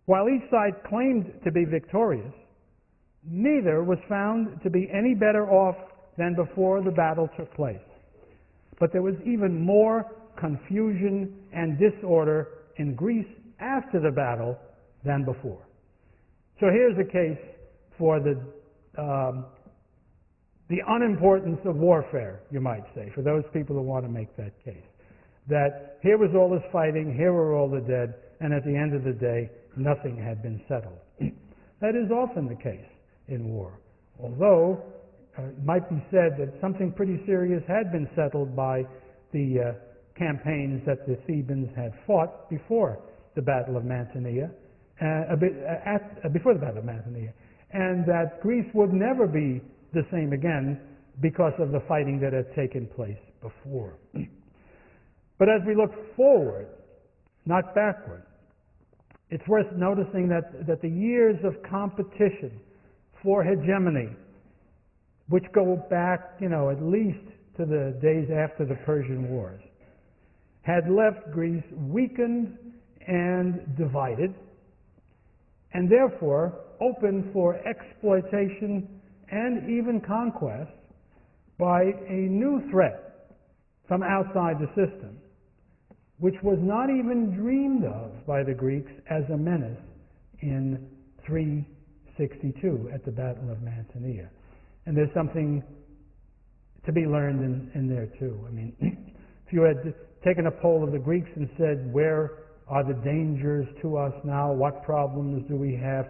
While each side claimed to be victorious, neither was found to be any better off than before the battle took place. But there was even more confusion and disorder in Greece after the battle than before. So here's a case for the unimportance of warfare, you might say, for those people who want to make that case. That here was all this fighting, here were all the dead, and at the end of the day, nothing had been settled. That is often the case in war. Although, it might be said that something pretty serious had been settled by the campaigns that the Thebans had fought before the Battle of Mantinea, before the Battle of Mantinea, and that Greece would never be the same again because of the fighting that had taken place before. But as we look forward, not backward, It's worth noticing that the years of competition for hegemony, which go back, at least to the days after the Persian Wars, had left Greece weakened and divided, and therefore open for exploitation and even conquest by a new threat from outside the system, which was not even dreamed of by the Greeks as a menace in 362 at the Battle of Mantinea. And there's something to be learned in there too. I mean, if you had taken a poll of the Greeks and said, where are the dangers to us now? What problems do we have?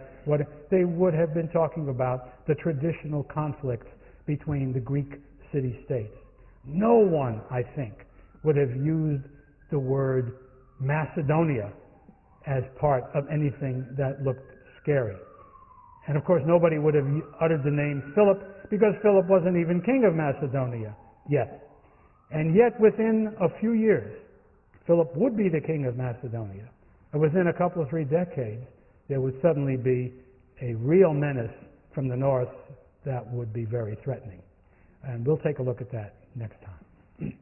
They would have been talking about the traditional conflicts between the Greek city-states. No one, I think, would have used the word Macedonia as part of anything that looked scary. And of course, nobody would have uttered the name Philip, because Philip wasn't even king of Macedonia yet. And yet, within a few years, Philip would be the king of Macedonia. And within a couple of 3 decades, there would suddenly be a real menace from the north that would be very threatening. And we'll take a look at that next time.